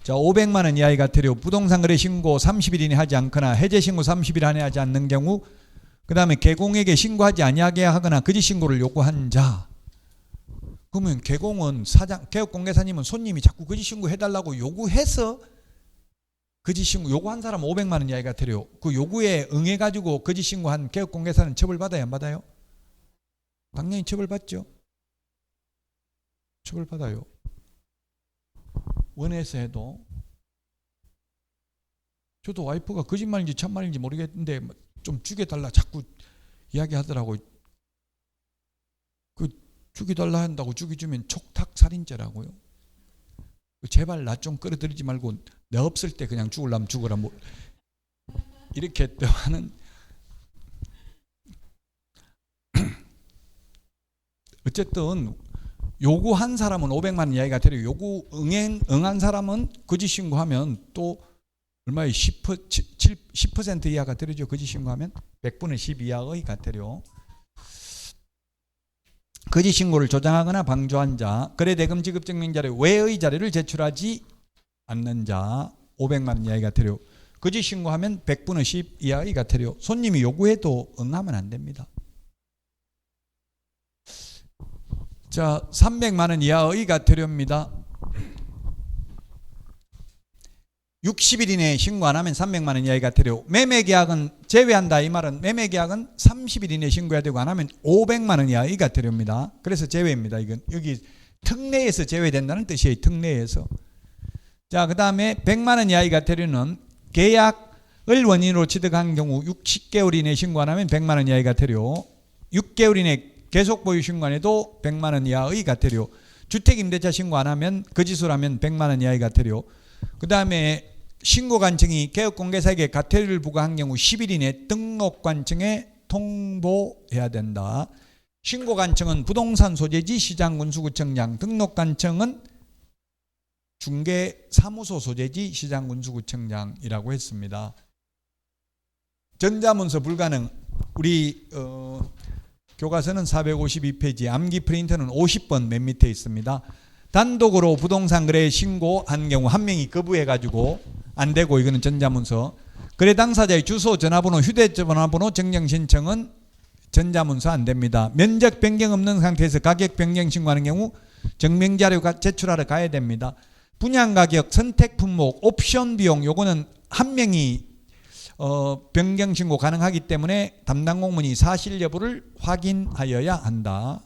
자, 500만 원 이하의 과태료. 부동산 거래 신고 30일 이내 하지 않거나 해제 신고 30일 안에 하지 않는 경우, 그 다음에 개공에게 신고하지 아니하게 하거나 거짓 신고를 요구한 자. 그러면 개공은 개업공개사님은 손님이 자꾸 거짓 신고 해달라고 요구해서 거짓 신고 요구한 사람 500만 원 이하의 과태료. 그 요구에 응해가지고 거짓 신고한 개업공개사는 처벌받아요, 안 받아요? 당연히 처벌받죠. 처벌받아요. 원해서 해도. 저도 와이프가 거짓말인지 참말인지 모르겠는데 좀 죽여달라 자꾸 이야기하더라고요. 그 죽여달라 한다고 죽여주면 촉탁살인죄라고요. 제발 나 좀 끌어들이지 말고 내 없을 때 그냥 죽으려면 죽어라, 뭐 이렇게 하는. 어쨌든 요구한 사람은 500만 원 이하가 되려, 요구 응한 사람은 거짓 신고하면 또 얼마에 10% 이하가 되죠. 거짓 신고하면 100분의 10 이하의 과태료. 거짓 신고를 조장하거나 방조한 자, 거래 대금 지급 증명 자료 외의 자료를 제출하지 않는 자 500만 원 이하의 과태료. 거짓 신고하면 100분의 10 이하의 과태료. 손님이 요구해도 응하면 안 됩니다. 자, 300만 원 이하의 과태료입니다. 60일 이내에 신고 안 하면 300만 원 이하의 과태료. 매매계약은 제외한다. 이 말은 매매계약은 30일 이내에 신고해야 되고 안 하면 500만 원 이하의 과태료입니다. 그래서 제외입니다. 이건 여기 특례에서 제외된다는 뜻이에요. 특례에서. 자, 그 다음에 100만 원 이하의 과태료는 계약을 원인으로 취득한 경우 60개월 이내에 신고 안 하면 100만 원 이하의 과태료. 6개월 이내 계속 보유 신고 안 해도 100만 원 이하의 과태료. 주택임대차 신고 안 하면 거짓으로 하면 100만 원 이하의 과태료. 그 다음에 신고관청이 개업공개사에게 과태료를 부과한 경우 10일 이내 등록관청에 통보해야 된다. 신고관청은 부동산 소재지 시장군수구청장, 등록관청은 중개사무소 소재지 시장군수구청장이라고 했습니다. 전자문서 불가능. 우리 교과서는 452페이지, 암기 프린터는 50번 맨 밑에 있습니다. 단독으로 부동산 거래 신고한 경우 한 명이 거부해가지고 안 되고, 이거는 전자문서. 거래 당사자의 주소, 전화번호, 휴대전화번호 정정 신청은 전자문서 안 됩니다. 면적 변경 없는 상태에서 가격 변경 신고하는 경우 증명자료 제출하러 가야 됩니다. 분양가격, 선택 품목, 옵션 비용, 요거는 한 명이 변경 신고 가능하기 때문에 담당 공무원이 사실 여부를 확인하여야 한다.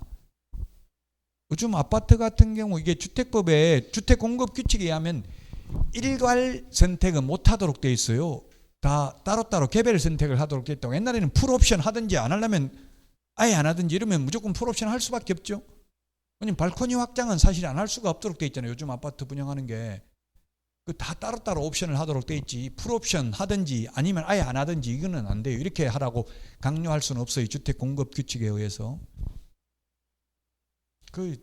요즘 아파트 같은 경우 이게 주택법에 주택공급 규칙에 의하면 일괄 선택은 못하도록 돼 있어요. 다 따로따로 개별 선택을 하도록 돼 있다고. 옛날에는 풀옵션 하든지 안 하려면 아예 안 하든지 이러면 무조건 풀옵션 할 수밖에 없죠. 왜냐면 발코니 확장은 사실 안 할 수가 없도록 돼 있잖아요. 요즘 아파트 분양하는 게. 다 따로따로 옵션을 하도록 돼 있지, 풀옵션 하든지 아니면 아예 안 하든지 이거는 안 돼요. 이렇게 하라고 강요할 수는 없어요. 주택공급 규칙에 의해서. 그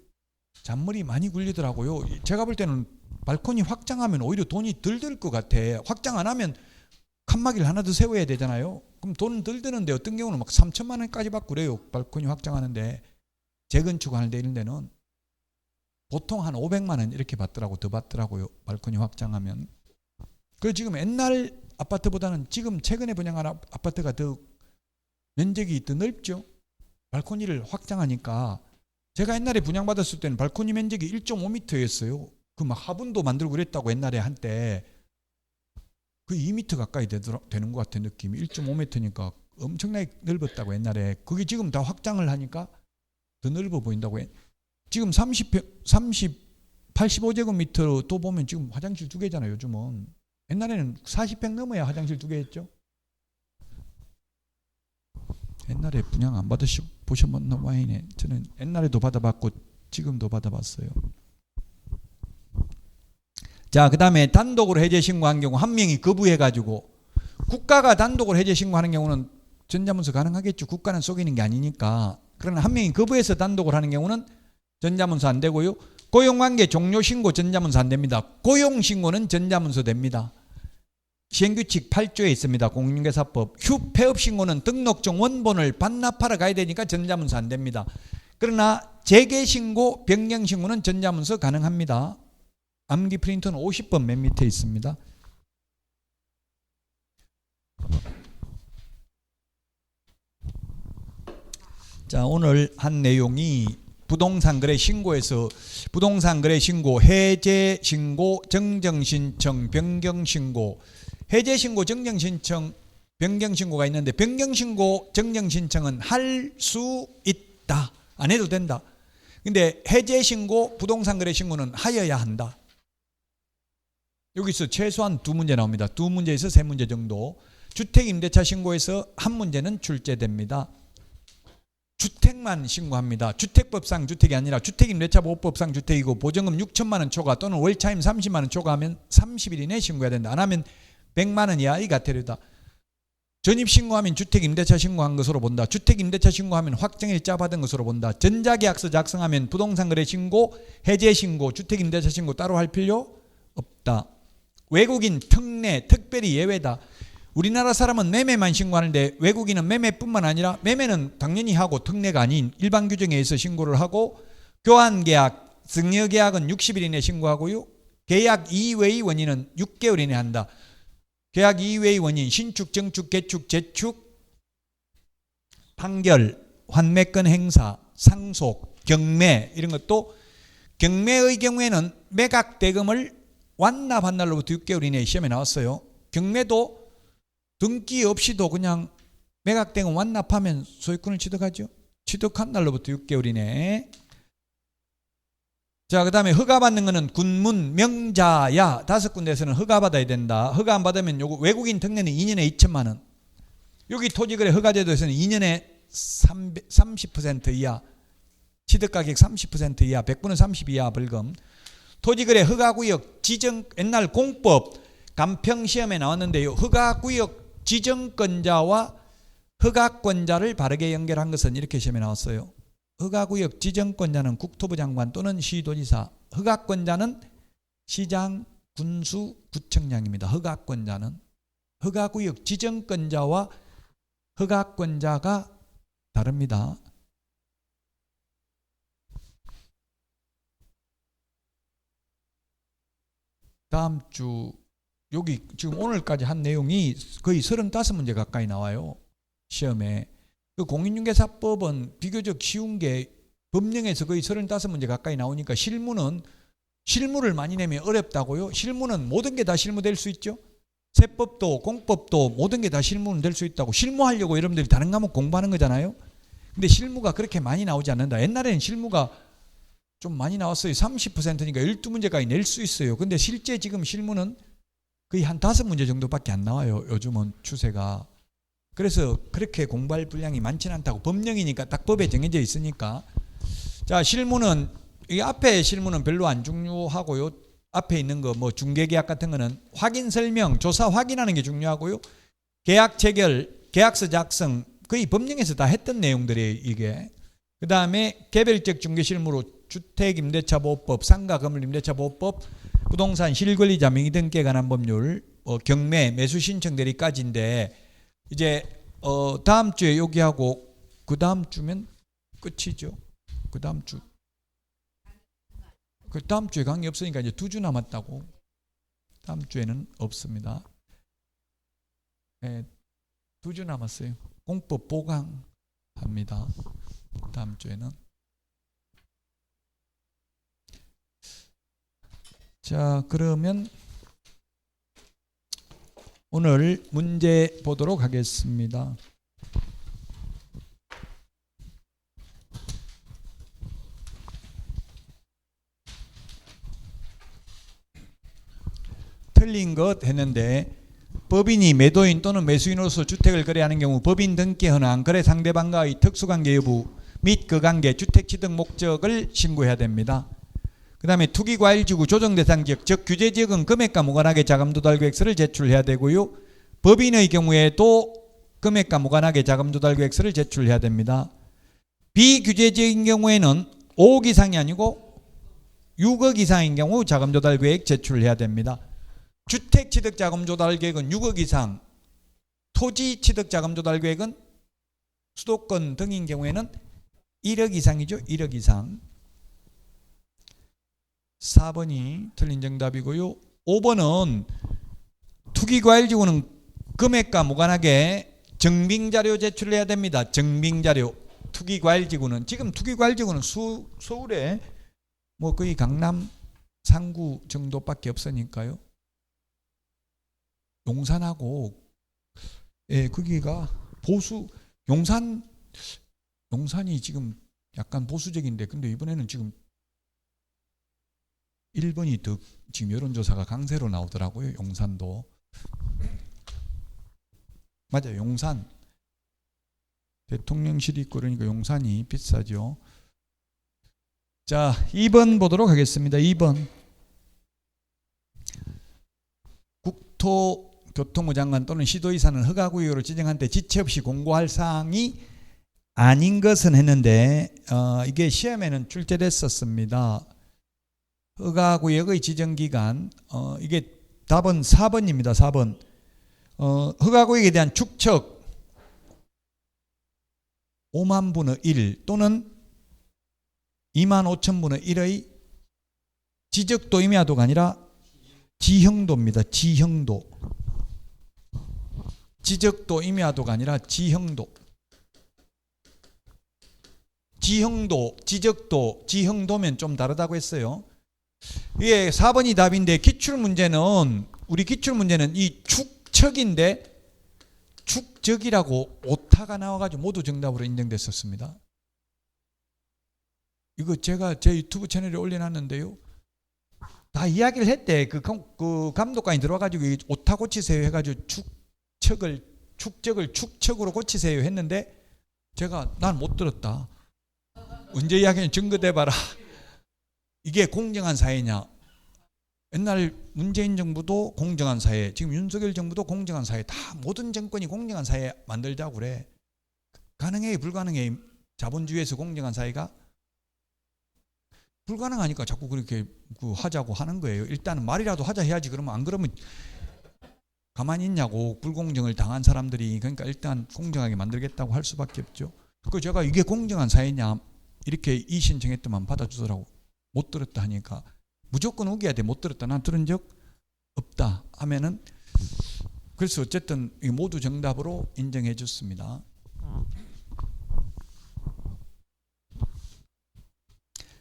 잔머리 많이 굴리더라고요. 제가 볼 때는 발코니 확장하면 오히려 돈이 덜 들 것 같아. 확장 안 하면 칸막이를 하나 더 세워야 되잖아요. 그럼 돈 덜 드는데 어떤 경우는 막 3천만 원까지 받고 그래요. 발코니 확장하는데, 재건축하는데 이런 데는 보통 한 500만 원 이렇게 받더라고. 더 받더라고요. 발코니 확장하면. 그 지금 옛날 아파트보다는 지금 최근에 분양한 아파트가 더 면적이 더 넓죠. 발코니를 확장하니까. 제가 옛날에 분양받았을 때는 발코니 면적이 1.5m였어요. 그 막 화분도 만들고 그랬다고 옛날에 한때. 그 2m 가까이 되는 것 같은 느낌이. 1.5m니까 엄청나게 넓었다고 옛날에. 그게 지금 다 확장을 하니까 더 넓어 보인다고. 지금 85제곱미터로 또 보면 지금 화장실 2개잖아요. 요즘은. 옛날에는 40평 넘어야 화장실 2개 했죠. 옛날에 분양 안 보셨나 와이네. 저는 옛날에도 받아봤고 지금도 받아봤어요. 자, 그 다음에 단독으로 해제 신고한 경우 한 명이 거부해가지고, 국가가 단독으로 해제 신고하는 경우는 전자문서 가능하겠죠. 국가는 속이는 게 아니니까. 그러나 한 명이 거부해서 단독으로 하는 경우는 전자문서 안 되고요. 고용관계 종료 신고 전자문서 안 됩니다. 고용신고는 전자문서 됩니다. 시행규칙 8조에 있습니다. 공인중개사법. 휴폐업신고는 등록증 원본을 반납하러 가야 되니까 전자문서 안 됩니다. 그러나 재개신고, 변경신고는 전자문서 가능합니다. 암기 프린터는 50번 맨 밑에 있습니다. 자, 오늘 한 내용이 부동산 거래 신고에서 부동산 거래 신고, 해제 신고, 정정 신청, 변경 신고, 해제 신고, 정정 신청, 변경 신고가 있는데, 변경 신고, 정정 신청은 할 수 있다. 안 해도 된다. 근데 해제 신고, 부동산 거래 신고는 하여야 한다. 여기서 최소한 2문제 나옵니다. 2문제에서 3문제 정도. 주택임대차 신고에서 1문제는 출제됩니다. 주택만 신고합니다. 주택법상 주택이 아니라 주택임대차보호법상 주택이고, 보증금 6천만 원 초과 또는 월차임 30만 원 초과하면 30일 이내에 신고해야 된다. 안 하면 100만 원 이하의 과태료다. 전입신고하면 주택임대차 신고한 것으로 본다. 주택임대차 신고하면 확정일자 받은 것으로 본다. 전자계약서 작성하면 부동산거래 신고, 해제신고, 주택임대차 신고 따로 할 필요 없다. 외국인 특례, 특별히 예외다. 우리나라 사람은 매매만 신고하는데 외국인은 매매뿐만 아니라, 매매는 당연히 하고 특례가 아닌 일반 규정에 의해서 신고를 하고, 교환계약, 증여계약은 60일 이내에 신고하고요. 계약 이외의 원인은 6개월 이내에 한다. 계약 이외의 원인, 신축, 정축, 개축, 재축, 판결, 환매권 행사, 상속, 경매, 이런 것도, 경매의 경우에는 매각대금을 완납한 날로부터 6개월 이내에 시험에 나왔어요. 경매도 등기 없이도 그냥 매각대금 완납하면 소유권을 취득하죠. 취득한 날로부터 6개월 이내에. 자, 그 다음에 허가받는 거는 군문, 명자야 5군데에서는 허가받아야 된다. 허가 안 받으면 요거 외국인 특례는 2년에 2천만 원. 여기 토지거래 허가제도에서는 2년에 30% 이하, 취득가격 30% 이하, 100분의 30 이하 벌금. 토지거래 허가구역 지정, 옛날 공법 간평시험에 나왔는데요. 허가구역 지정권자와 허가권자를 바르게 연결한 것은 이렇게 시험에 나왔어요. 허가구역 지정권자는 국토부 장관 또는 시도지사, 허가권자는 시장, 군수, 구청장입니다. 허가권자는. 허가구역 지정권자와 허가권자가 다릅니다. 다음 주 여기 지금 오늘까지 한 내용이 거의 35문제 가까이 나와요. 시험에. 그 공인중개사법은 비교적 쉬운 게 법령에서 거의 35문제 가까이 나오니까 실무를 많이 내면 어렵다고요? 실무는 모든 게 다 실무될 수 있죠. 세법도 공법도 모든 게 다 실무는 될 수 있다고. 실무하려고 여러분들이 다른 과목 공부하는 거잖아요. 근데 실무가 그렇게 많이 나오지 않는다. 옛날에는 실무가 좀 많이 나왔어요. 30%니까 12문제까지 낼 수 있어요. 근데 실제 지금 실무는 거의 한 5문제 정도밖에 안 나와요. 요즘은 추세가. 그래서 그렇게 공부할 분량이 많지는 않다고. 법령이니까 딱 법에 정해져 있으니까. 자, 실무는 이 앞에 실무는 별로 안 중요하고요. 앞에 있는 거 뭐 중개계약 같은 거는 확인 설명, 조사 확인하는 게 중요하고요. 계약 체결, 계약서 작성 거의 법령에서 다 했던 내용들이에요, 이게. 그 다음에 개별적 중개실무로 주택임대차보호법, 상가건물임대차보호법, 부동산 실권리자 명의 등기에 관한 법률, 경매, 매수 신청 대리까지인데 이제 다음 주에 여기하고 그 다음 주면 끝이죠. 그 다음 주에 강의 없으니까 이제 2주 남았다고. 다음 주에는 없습니다. 네, 2주 남았어요. 공법 보강합니다. 다음 주에는. 자, 그러면 오늘 문제 보도록 하겠습니다. 틀린 것 했는데 법인이 매도인 또는 매수인으로서 주택을 거래하는 경우 법인 등기 현황, 거래 상대방과의 특수관계 여부 및 그 관계, 주택 취득 목적을 신고해야 됩니다. 그 다음에 투기과일지구 조정대상지역, 즉 규제지역은 금액과 무관하게 자금조달계획서를 제출해야 되고요. 법인의 경우에도 금액과 무관하게 자금조달계획서를 제출해야 됩니다. 비규제지역인 경우에는 5억 이상이 아니고 6억 이상인 경우 자금조달계획 제출해야 됩니다. 주택취득자금조달계획은 6억 이상, 토지취득자금조달계획은 수도권 등인 경우에는 1억 이상이죠. 1억 이상. 4번이 틀린 정답이고요. 5번은 투기과일지구는 금액과 무관하게 증빙자료 제출해야 됩니다. 증빙자료. 투기과일지구는 지금 투기과일지구는 서울에 뭐 거의 강남 상구 정도밖에 없으니까요. 용산하고 거기가 보수 용산이 지금 약간 보수적인데 근데 이번에는 지금 1번이 더 지금 여론조사가 강세로 나오더라고요. 용산도. 맞아요. 용산. 대통령실이 있고 그러니까 용산이 비싸죠. 자, 2번 보도록 하겠습니다. 2번. 국토교통부 장관 또는 시도의사는 허가구역으로 지정한 때 지체 없이 공고할 사항이 아닌 것은 했는데 이게 시험에는 출제됐었습니다. 허가구역의 지정기간 이게 답은 4번입니다. 4번. 허가구역에 대한 축척 5만 분의 1 또는 2만 5천 분의 1의 지적도 임야도가 아니라 지형도입니다. 지형도. 지적도 임야도가 아니라 지형도. 지형도, 지적도, 지형도면 좀 다르다고 했어요. 이게 4번이 답인데 우리 기출문제는 이 축척인데 축적이라고 오타가 나와가지고 모두 정답으로 인정됐었습니다. 이거 제가 제 유튜브 채널에 올려놨는데요. 다 이야기를 했대. 그 감독관이 들어와가지고 오타 고치세요 해가지고 축적을 축척으로 고치세요 했는데 난 못 들었다. 언제 이야기는 증거대봐라. 이게 공정한 사회냐? 옛날 문재인 정부도 공정한 사회, 지금 윤석열 정부도 공정한 사회, 다 모든 정권이 공정한 사회 만들자고 그래. 가능해, 불가능해? 자본주의에서 공정한 사회가 불가능하니까 자꾸 그렇게 하자고 하는 거예요. 일단은 말이라도 하자 해야지. 그러면 안 그러면 가만히 있냐고. 불공정을 당한 사람들이. 그러니까 일단 공정하게 만들겠다고 할 수밖에 없죠. 그 제가 이게 공정한 사회냐 이렇게 이신청했더만 받아주더라고. 못 들었다 하니까 무조건 우겨야 돼. 못 들었다. 난 들은 적 없다 하면은 그래서 어쨌든 모두 정답으로 인정해 줬습니다.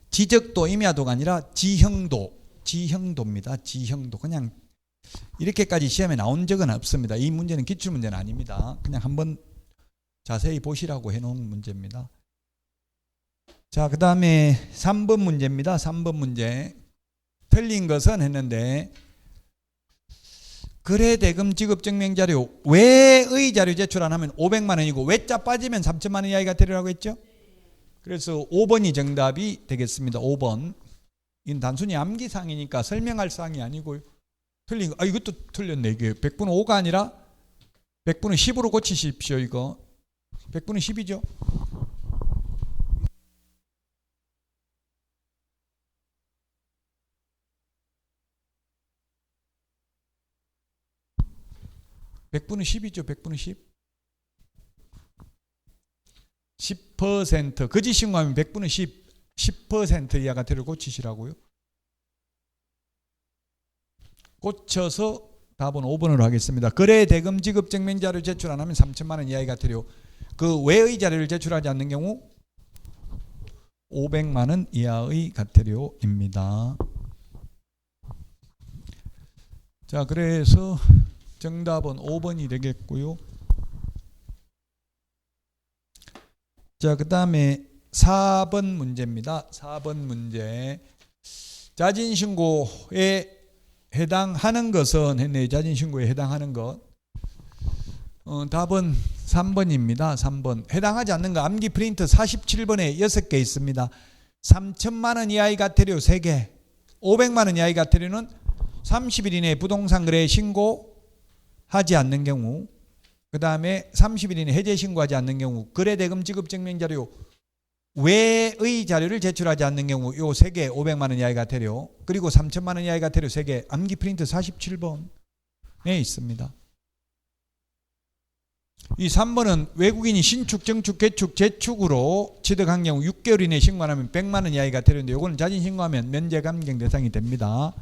지적도 임야도가 아니라 지형도입니다. 지형도. 그냥 이렇게까지 시험에 나온 적은 없습니다. 이 문제는 기출문제는 아닙니다. 그냥 한번 자세히 보시라고 해놓은 문제입니다. 자, 그 다음에 3번 문제입니다. 3번 문제. 틀린 것은 했는데 거래대금 지급증명자료 외의 자료 제출 안 하면 500만 원이고 외자 빠지면 3천만 원 이하가 되리라고 했죠. 그래서 5번이 정답이 되겠습니다. 5번. 이건 단순히 암기사항이니까 설명할 사항이 아니고요. 틀린 거. 이것도 틀렸네. 이게 100분의 5가 아니라 100분의 10으로 고치십시오. 이거 100분의 10이죠. (100분의 10이죠) (100분의 10) 10% 거짓 신고하면 100분의 10% 이하가 되려 고치시라고요. 고쳐서 답은 5번으로 하겠습니다. 거래 대금 지급 증명 자료 제출 안 하면 3천만 원 이하가 되려 그 외의 자료를 제출하지 않는 경우 500만 원 이하의 가태료입니다. 자, 그래서 정답은 5번이 되겠고요. 자, 그 다음에 4번 문제입니다. 4번 문제. 자진신고에 해당하는 것은 했네요. 자진신고에 해당하는 것. 답은 3번입니다. 3번. 해당하지 않는 거 암기 프린트 47번에 6개 있습니다. 3천만 원 이하의 가태료 3개. 500만 원 이하의 가태료는 30일 이내에 부동산 거래 신고하지 않는 경우, 그 다음에 30일 이내 해제 신고하지 않는 경우, 거래대금 지급 증명 자료 외의 자료를 제출하지 않는 경우 요 3개 500만 원 이하의 가태료, 그리고 3천만 원 이하의 가태료 3개. 암기 프린트 47번에 있습니다. 이 3번은 외국인이 신축, 정축, 개축, 재축으로 취득한 경우 6개월 이내에 신고하면 100만 원 이하의 가태료인데 요거는 자진 신고하면 면제 감경 대상이 됩니다.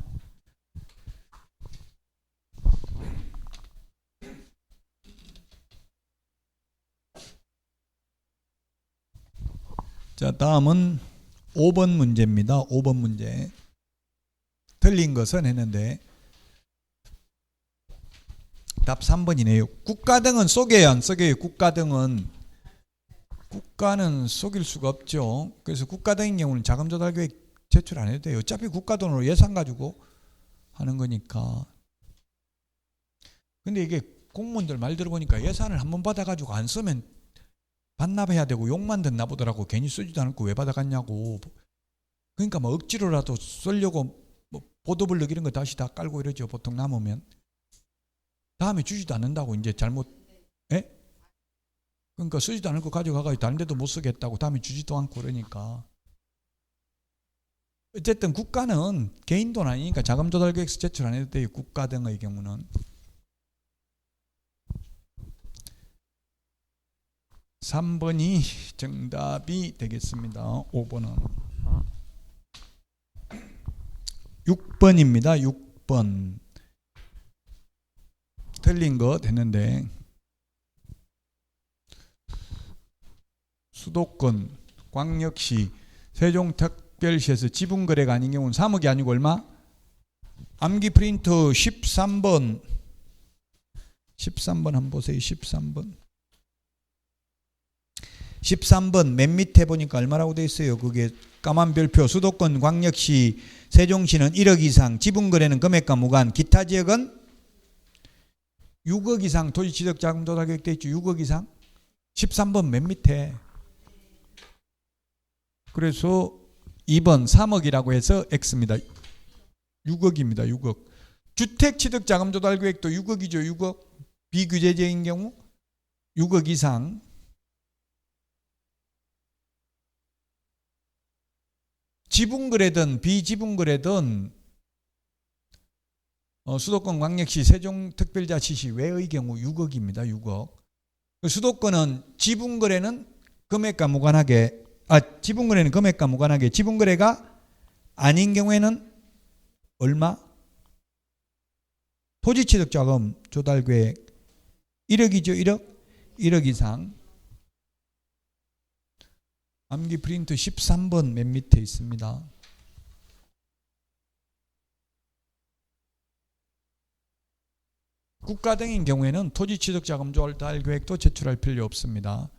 자, 다음은 5번 문제입니다. 5번 문제. 틀린 것은 했는데 답 3번이네요. 국가 등은 속여요, 안 속여요? 국가 등은 국가는 속일 수가 없죠. 그래서 국가 등인 경우는 자금 조달 계획 제출 안 해도 돼요. 어차피 국가 돈으로 예산 가지고 하는 거니까. 근데 이게 공무원들 말 들어보니까 예산을 한번 받아가지고 안 쓰면 반납해야 되고 욕만 듣나 보더라고. 괜히 쓰지도 않고 왜 받아갔냐고. 그러니까 뭐 억지로라도 쓰려고 뭐 보도블럭 이런 거 다시 다 깔고 이러죠. 보통 남으면 다음에 주지도 않는다고. 이제 잘못, 예? 그러니까 쓰지도 않을 거 가져가가지고 다른 데도 못 쓰겠다고 다음에 주지도 않고 그러니까. 어쨌든 국가는 개인 돈 아니니까 자금 조달 계획서 제출 안 해도 돼요. 국가 등의 경우는. 3번이 정답이 되겠습니다. 5번은 6번입니다. 6번. 틀린 거 됐는데 수도권, 광역시, 세종특별시에서 지분거래가 아닌 경우는 3억이 아니고 얼마? 암기 프린트 13번. 13번 한번 보세요. 13번 맨 밑에 보니까 얼마라고 되어 있어요? 그게 까만 별표. 수도권, 광역시, 세종시는 1억 이상, 지분거래는 금액과 무관, 기타 지역은 6억 이상 토지취득자금 조달 계획 되어 있죠. 6억 이상. 13번 맨 밑에. 그래서 2번 3억이라고 해서 X입니다. 6억입니다. 6억. 주택취득자금 조달 계획도 6억이죠. 6억. 비규제지역인 경우 6억 이상. 지분거래든 비지분거래든 수도권, 광역시, 세종특별자치시 외의 경우 6억입니다. 6억. 수도권은 지분거래는 금액과 무관하게, 지분거래는 금액과 무관하게, 지분거래가 아닌 경우에는 얼마? 토지취득자금 조달계획 1억이죠. 1억 이상. 암기 프린트 13번 맨 밑에 있습니다. 국가 등인 경우에는 토지취득자금 조달계획도 제출할 필요 없습니다.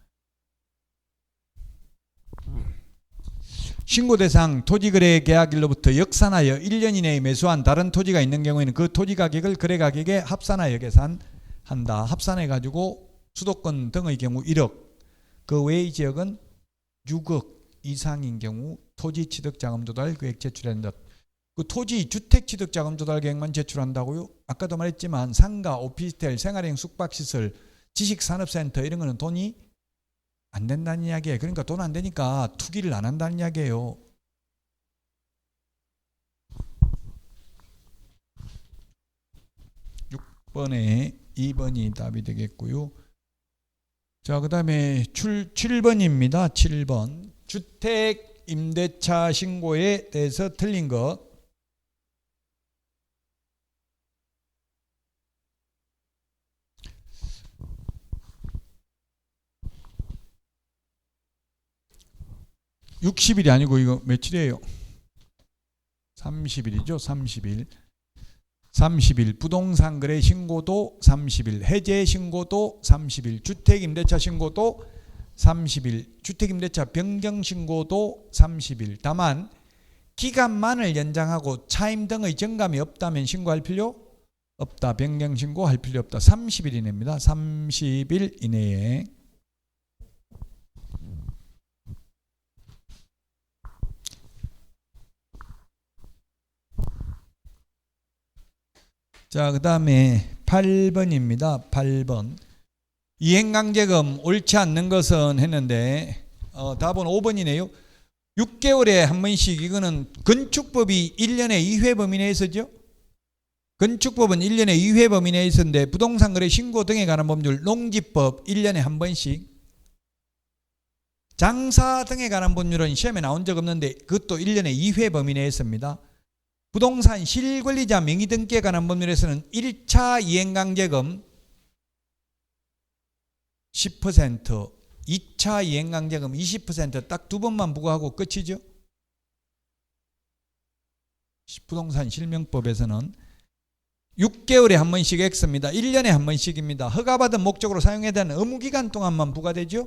신고대상 토지거래 계약일로부터 역산하여 1년 이내에 매수한 다른 토지가 있는 경우에는 그 토지 가격을 거래가격에 합산하여 계산한다. 합산해가지고 수도권 등의 경우 1억, 그 외의 지역은 6억 이상인 경우 토지취득자금 조달계획 제출한다. 그 토지 주택취득자금 조달계획만 제출한다고요? 아까도 말했지만 상가, 오피스텔, 생활형 숙박시설, 지식산업센터 이런 거는 돈이 안 된다는 이야기예요. 그러니까 돈 안 되니까 투기를 안 한다는 이야기예요. (6번에) 2번이 답이 되겠고요. 자, 그 다음에 7번입니다. 7번. 주택 임대차 신고에 대해서 틀린 거. (60일이) 아니고 이거 며칠이에요? 30일이죠. 30일. 30일 부동산 거래 신고도 30일, 해제 신고도 30일, 주택임대차 신고도 30일, 주택임대차 변경 신고도 30일. 다만 기간만을 연장하고 차임 등의 정감이 없다면 신고할 필요 없다. 변경 신고할 필요 없다. 30일 이내입니다. 30일 이내에. 자, 그 다음에 8번입니다. 8번. 이행강제금 옳지 않는 것은 했는데 답은 5번이네요. 6개월에 한 번씩. 이거는 건축법이 1년에 2회 범위 내에서죠. 건축법은 1년에 2회 범위 내에 있었는데 부동산 거래 신고 등에 관한 법률 농지법 1년에 한 번씩. 장사 등에 관한 법률은 시험에 나온 적 없는데 그것도 1년에 2회 범위 내에 있습니다. 부동산 실권리자 명의 등기에 관한 법률에서는 1차 이행강제금 10%, 2차 이행강제금 20% 딱 두 번만 부과하고 끝이죠. 부동산 실명법에서는 6개월에 한 번씩 X입니다. 1년에 한 번씩입니다. 허가받은 목적으로 사용해야 되는 의무기간 동안만 부과되죠.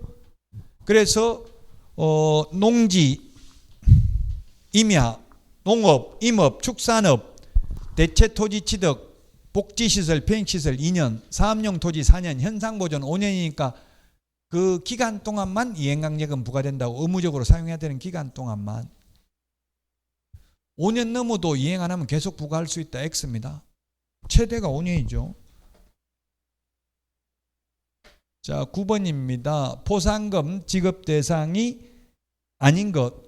그래서 농지, 임야, 농업, 임업, 축산업, 대체토지 취득, 복지시설, 편익시설 2년, 사업용 토지 4년, 현상보존 5년이니까 그 기간 동안만 이행강제금 부과된다고. 의무적으로 사용해야 되는 기간 동안만. 5년 넘어도 이행 안 하면 계속 부과할 수 있다. X입니다. 최대가 5년이죠. 자, 9번입니다. 포상금 지급 대상이 아닌 것.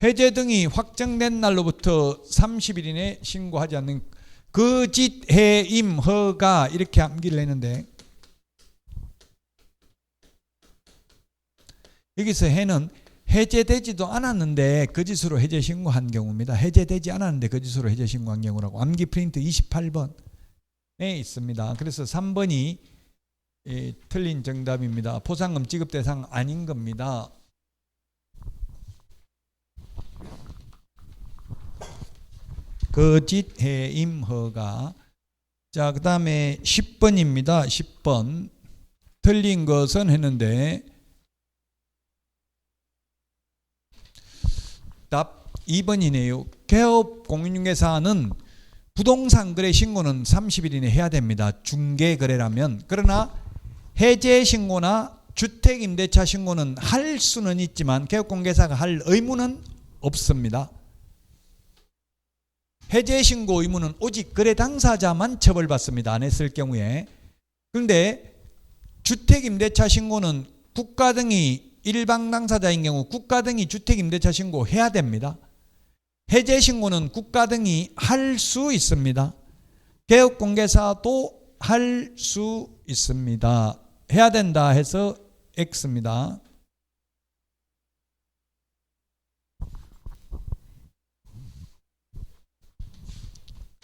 해제 등이 확정된 날로부터 30일 이내 신고하지 않는 거짓, 해임, 허가 이렇게 암기를 했는데 여기서 해는 해제되지도 않았는데 거짓으로 해제 신고한 경우입니다. 해제되지 않았는데 거짓으로 해제 신고한 경우라고. 암기 프린트 28번에 있습니다. 그래서 3번이 틀린 정답입니다. 포상금 지급 대상 아닌 겁니다. 거짓, 해임, 허가. 자, 그 다음에 10번입니다. 10번. 틀린 것은 했는데 답 2번이네요. 개업 공인중개사는 부동산 거래 신고는 30일 이내 해야 됩니다. 중개거래라면. 그러나 해제 신고나 주택임대차 신고는 할 수는 있지만 개업공개사가 할 의무는 없습니다. 해제 신고 의무는 오직 거래 당사자만 처벌받습니다. 안 했을 경우에. 그런데 주택임대차 신고는 국가 등이 일방 당사자인 경우 국가 등이 주택임대차 신고해야 됩니다. 해제 신고는 국가 등이 할 수 있습니다. 개업공개사도 할 수 있습니다. 해야 된다 해서 X입니다.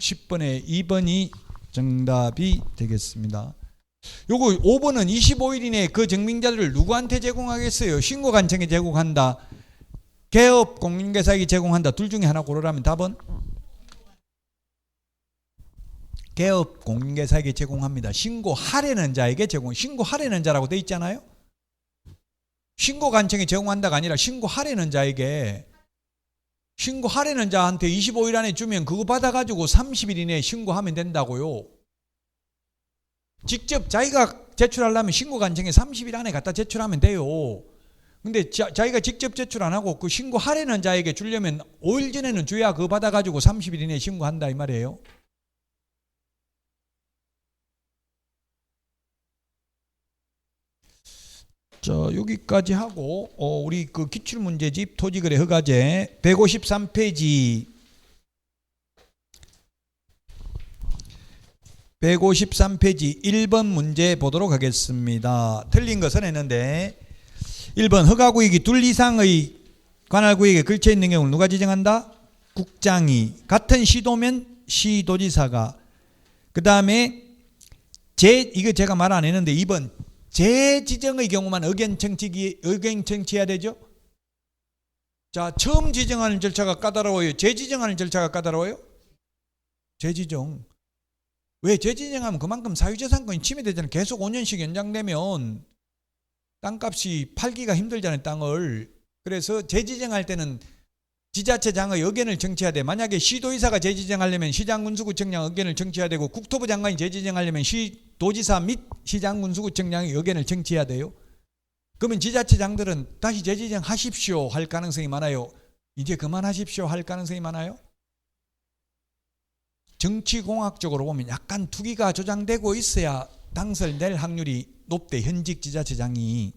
10번에 2번이 정답이 되겠습니다. 요거 5번은 25일 이내에 그 증빙자료를 누구한테 제공하겠어요? 신고관청에 제공한다, 개업 공인중개사에게 제공한다. 둘 중에 하나 고르라면 답은 개업 공인중개사에게 제공합니다. 신고하려는 자에게 제공. 신고하려는 자라고 돼 있잖아요. 신고관청에 제공한다가 아니라 신고하려는 자에게, 신고하려는 자한테 25일 안에 주면 그거 받아가지고 30일 이내에 신고하면 된다고요. 직접 자기가 제출하려면 신고관청에 30일 안에 갖다 제출하면 돼요. 근데 자기가 직접 제출 안 하고 그 신고하려는 자에게 주려면 5일 전에는 줘야 그거 받아가지고 30일 이내에 신고한다 이 말이에요. 자, 여기까지 하고 우리 그 기출문제집 토지거래 허가제 153페이지 153페이지 1번 문제 보도록 하겠습니다. 틀린 것은 했는데 1번 허가구역이 둘 이상의 관할구역에 걸쳐 있는 경우를 누가 지정한다? 국장이. 같은 시도면 시도지사가. 그 다음에 이거 제가 말 안 했는데 2번 재지정의 경우만 의견 청취해야 되죠. 자, 처음 지정하는 절차가 까다로워요? 재지정하는 절차가 까다로워요? 재지정. 왜? 재지정하면 그만큼 사유재산권이 침해되잖아요. 계속 5년씩 연장되면 땅값이 팔기가 힘들잖아요, 땅을. 그래서 재지정할 때는 지자체장의 의견을 청취해야 돼. 만약에 시도의사가 재지정하려면 시장군수구청장 의견을 청취해야 되고, 국토부 장관이 재지정하려면 시도지사 및 시장군수구청장의 의견을 청취해야 돼요. 그러면 지자체장들은 다시 재지정하십시오 할 가능성이 많아요. 이제 그만하십시오 할 가능성이 많아요. 정치공학적으로 보면 약간 투기가 조장되고 있어야 당선을 낼 확률이 높대, 현직 지자체장이.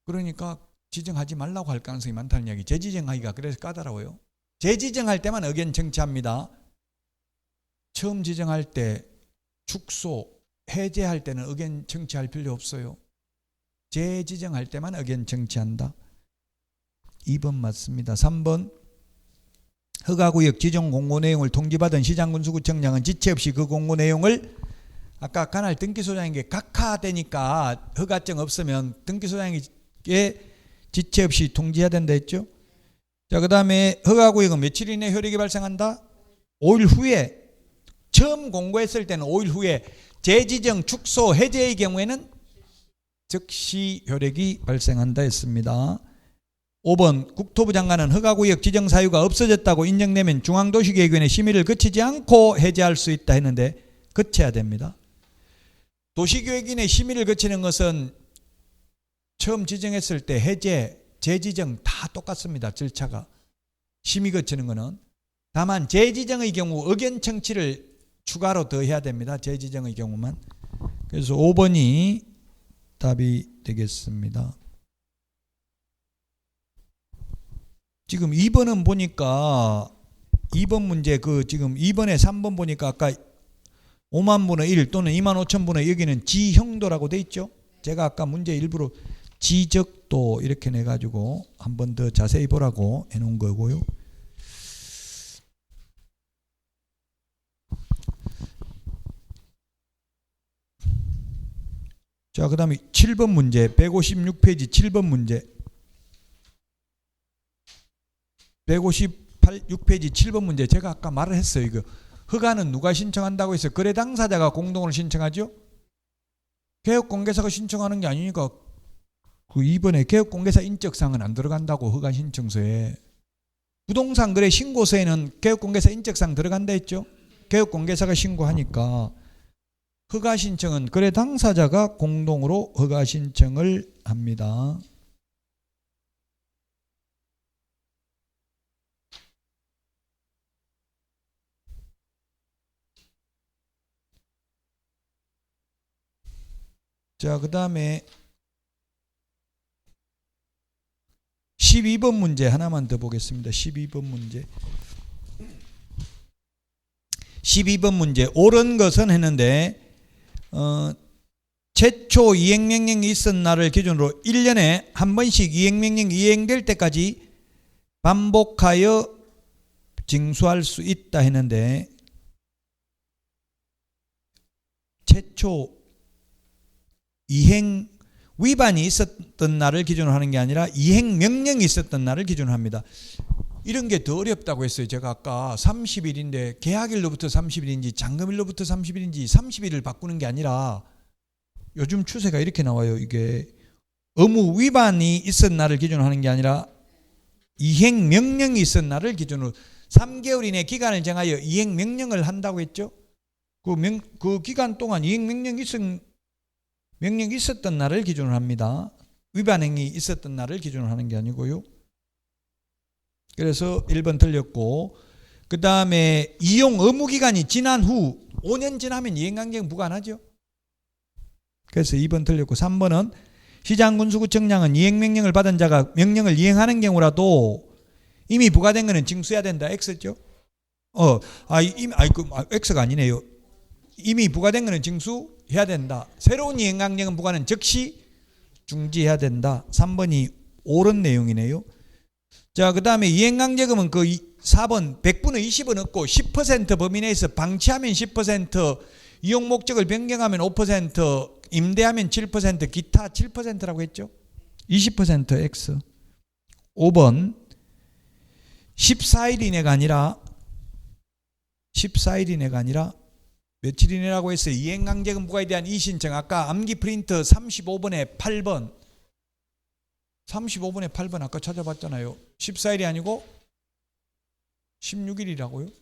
그러니까 지정하지 말라고 할 가능성이 많다는 이야기. 재지정하기가 그래서 까다로워요. 재지정할 때만 의견 청취합니다. 처음 지정할 때, 축소, 해제할 때는 의견 청취할 필요 없어요. 재지정할 때만 의견 청취한다. 2번 맞습니다. 3번 허가구역 지정 공고 내용을 통지받은 시장군수구청장은 지체 없이 그 공고 내용을, 아까 관할 등기소장에게 각하되니까 허가증 없으면 등기소장에게 지체 없이 통지해야 된다 했죠. 자, 그 다음에 허가구역은 며칠 이내 효력이 발생한다? 5일 후에. 처음 공고했을 때는 5일 후에, 재지정, 축소, 해제의 경우에는 즉시 효력이 발생한다 했습니다. 5번 국토부 장관은 허가구역 지정 사유가 없어졌다고 인정되면 중앙도시계획위원회 심의를 거치지 않고 해제할 수 있다 했는데 거쳐야 됩니다. 도시계획위원회 심의를 거치는 것은 처음 지정했을 때 해제, 재지정 다 똑같습니다. 절차가. 심의 거치는 거는. 다만 재지정의 경우 의견 청취를 추가로 더 해야 됩니다. 재지정의 경우만. 그래서 5번이 답이 되겠습니다. 지금 2번은 보니까 2번 문제 지금 2번에 3번 보니까 아까 5만 분의 1 또는 2만 5천 분의 여기는 지형도라고 돼 있죠. 제가 아까 문제 일부러 지적도 이렇게 내가지고 한 번 더 자세히 보라고 해놓은 거고요. 자, 그 다음에 7번 문제 156페이지 7번 문제 156페이지 7번 문제 제가 아까 말을 했어요. 이거 허가는 누가 신청한다고 해서 거래 당사자가 공동으로 신청하죠. 개업공개사가 신청하는 게 아니니까 그 이번에 개업공개사 인적사항은 안 들어간다고 허가 신청서에. 부동산 거래 신고서에는 개업공개사 인적사항 들어간다 했죠. 개업공개사가 신고하니까 허가 신청은 거래 당사자가 공동으로 허가 신청을 합니다. 자, 그 다음에 12번 문제 하나만 더 보겠습니다. 12번 문제. 12번 문제 옳은 것은 했는데 최초 이행명령이 있은 날을 기준으로 1년에 한 번씩 이행명령이 이행될 때까지 반복하여 징수할 수 있다 했는데 최초 이행 위반이 있었던 날을 기준으로 하는 게 아니라 이행 명령이 있었던 날을 기준으로 합니다. 이런 게 더 어렵다고 했어요. 제가 아까 30일인데 계약일로부터 30일인지 잔금일로부터 30일인지 30일을 바꾸는 게 아니라 요즘 추세가 이렇게 나와요. 이게 의무 위반이 있었던 날을 기준으로 하는 게 아니라 이행 명령이 있었던 날을 기준으로 3개월 이내 기간을 정하여 이행 명령을 한다고 했죠. 그 기간 동안 이행 명령이 있었던 날을 기준으로 합니다. 위반 행위 있었던 날을 기준으로 하는 게 아니고요. 그래서 1번 틀렸고, 그 다음에 이용 의무 기간이 지난 후 5년 지나면 이행강제는 무관하죠. 그래서 2번 틀렸고, 3번은 시장군수구청장은 이행명령을 받은 자가 명령을 이행하는 경우라도 이미 부과된 것은 징수해야 된다. X죠. X가 아니네요. 이미 부과된 것은 징수해야 된다. 새로운 이행강령은 부과는 즉시 중지해야 된다. 3번이 옳은 내용이네요. 자, 그 다음에 이행강제금은 그 4번 100분의 20은 없고 10% 범위 내에서 방치하면 10%, 이용 목적을 변경하면 5%, 임대하면 7%, 기타 7%라고 했죠. 20% X. 5번 14일 이내가 아니라 14일 이내가 아니라 며칠 이내라고 했어요. 이행강제금 부과에 대한 이의신청. 아까 암기 프린트 35번에 8번 35번에 8번 아까 찾아봤잖아요. 14일이 아니고 16일이라고요?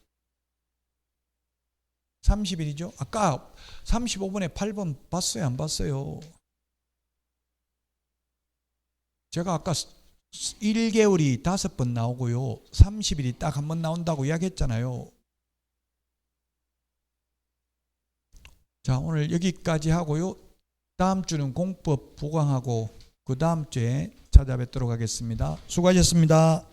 30일이죠? 아까 35번에 8번 봤어요? 안 봤어요? 제가 아까 1개월이 5번 나오고요. 30일이 딱 한 번 나온다고 이야기했잖아요. 자, 오늘 여기까지 하고요. 다음 주는 공법 부강하고 그 다음 주에 찾아뵙도록 하겠습니다. 수고하셨습니다.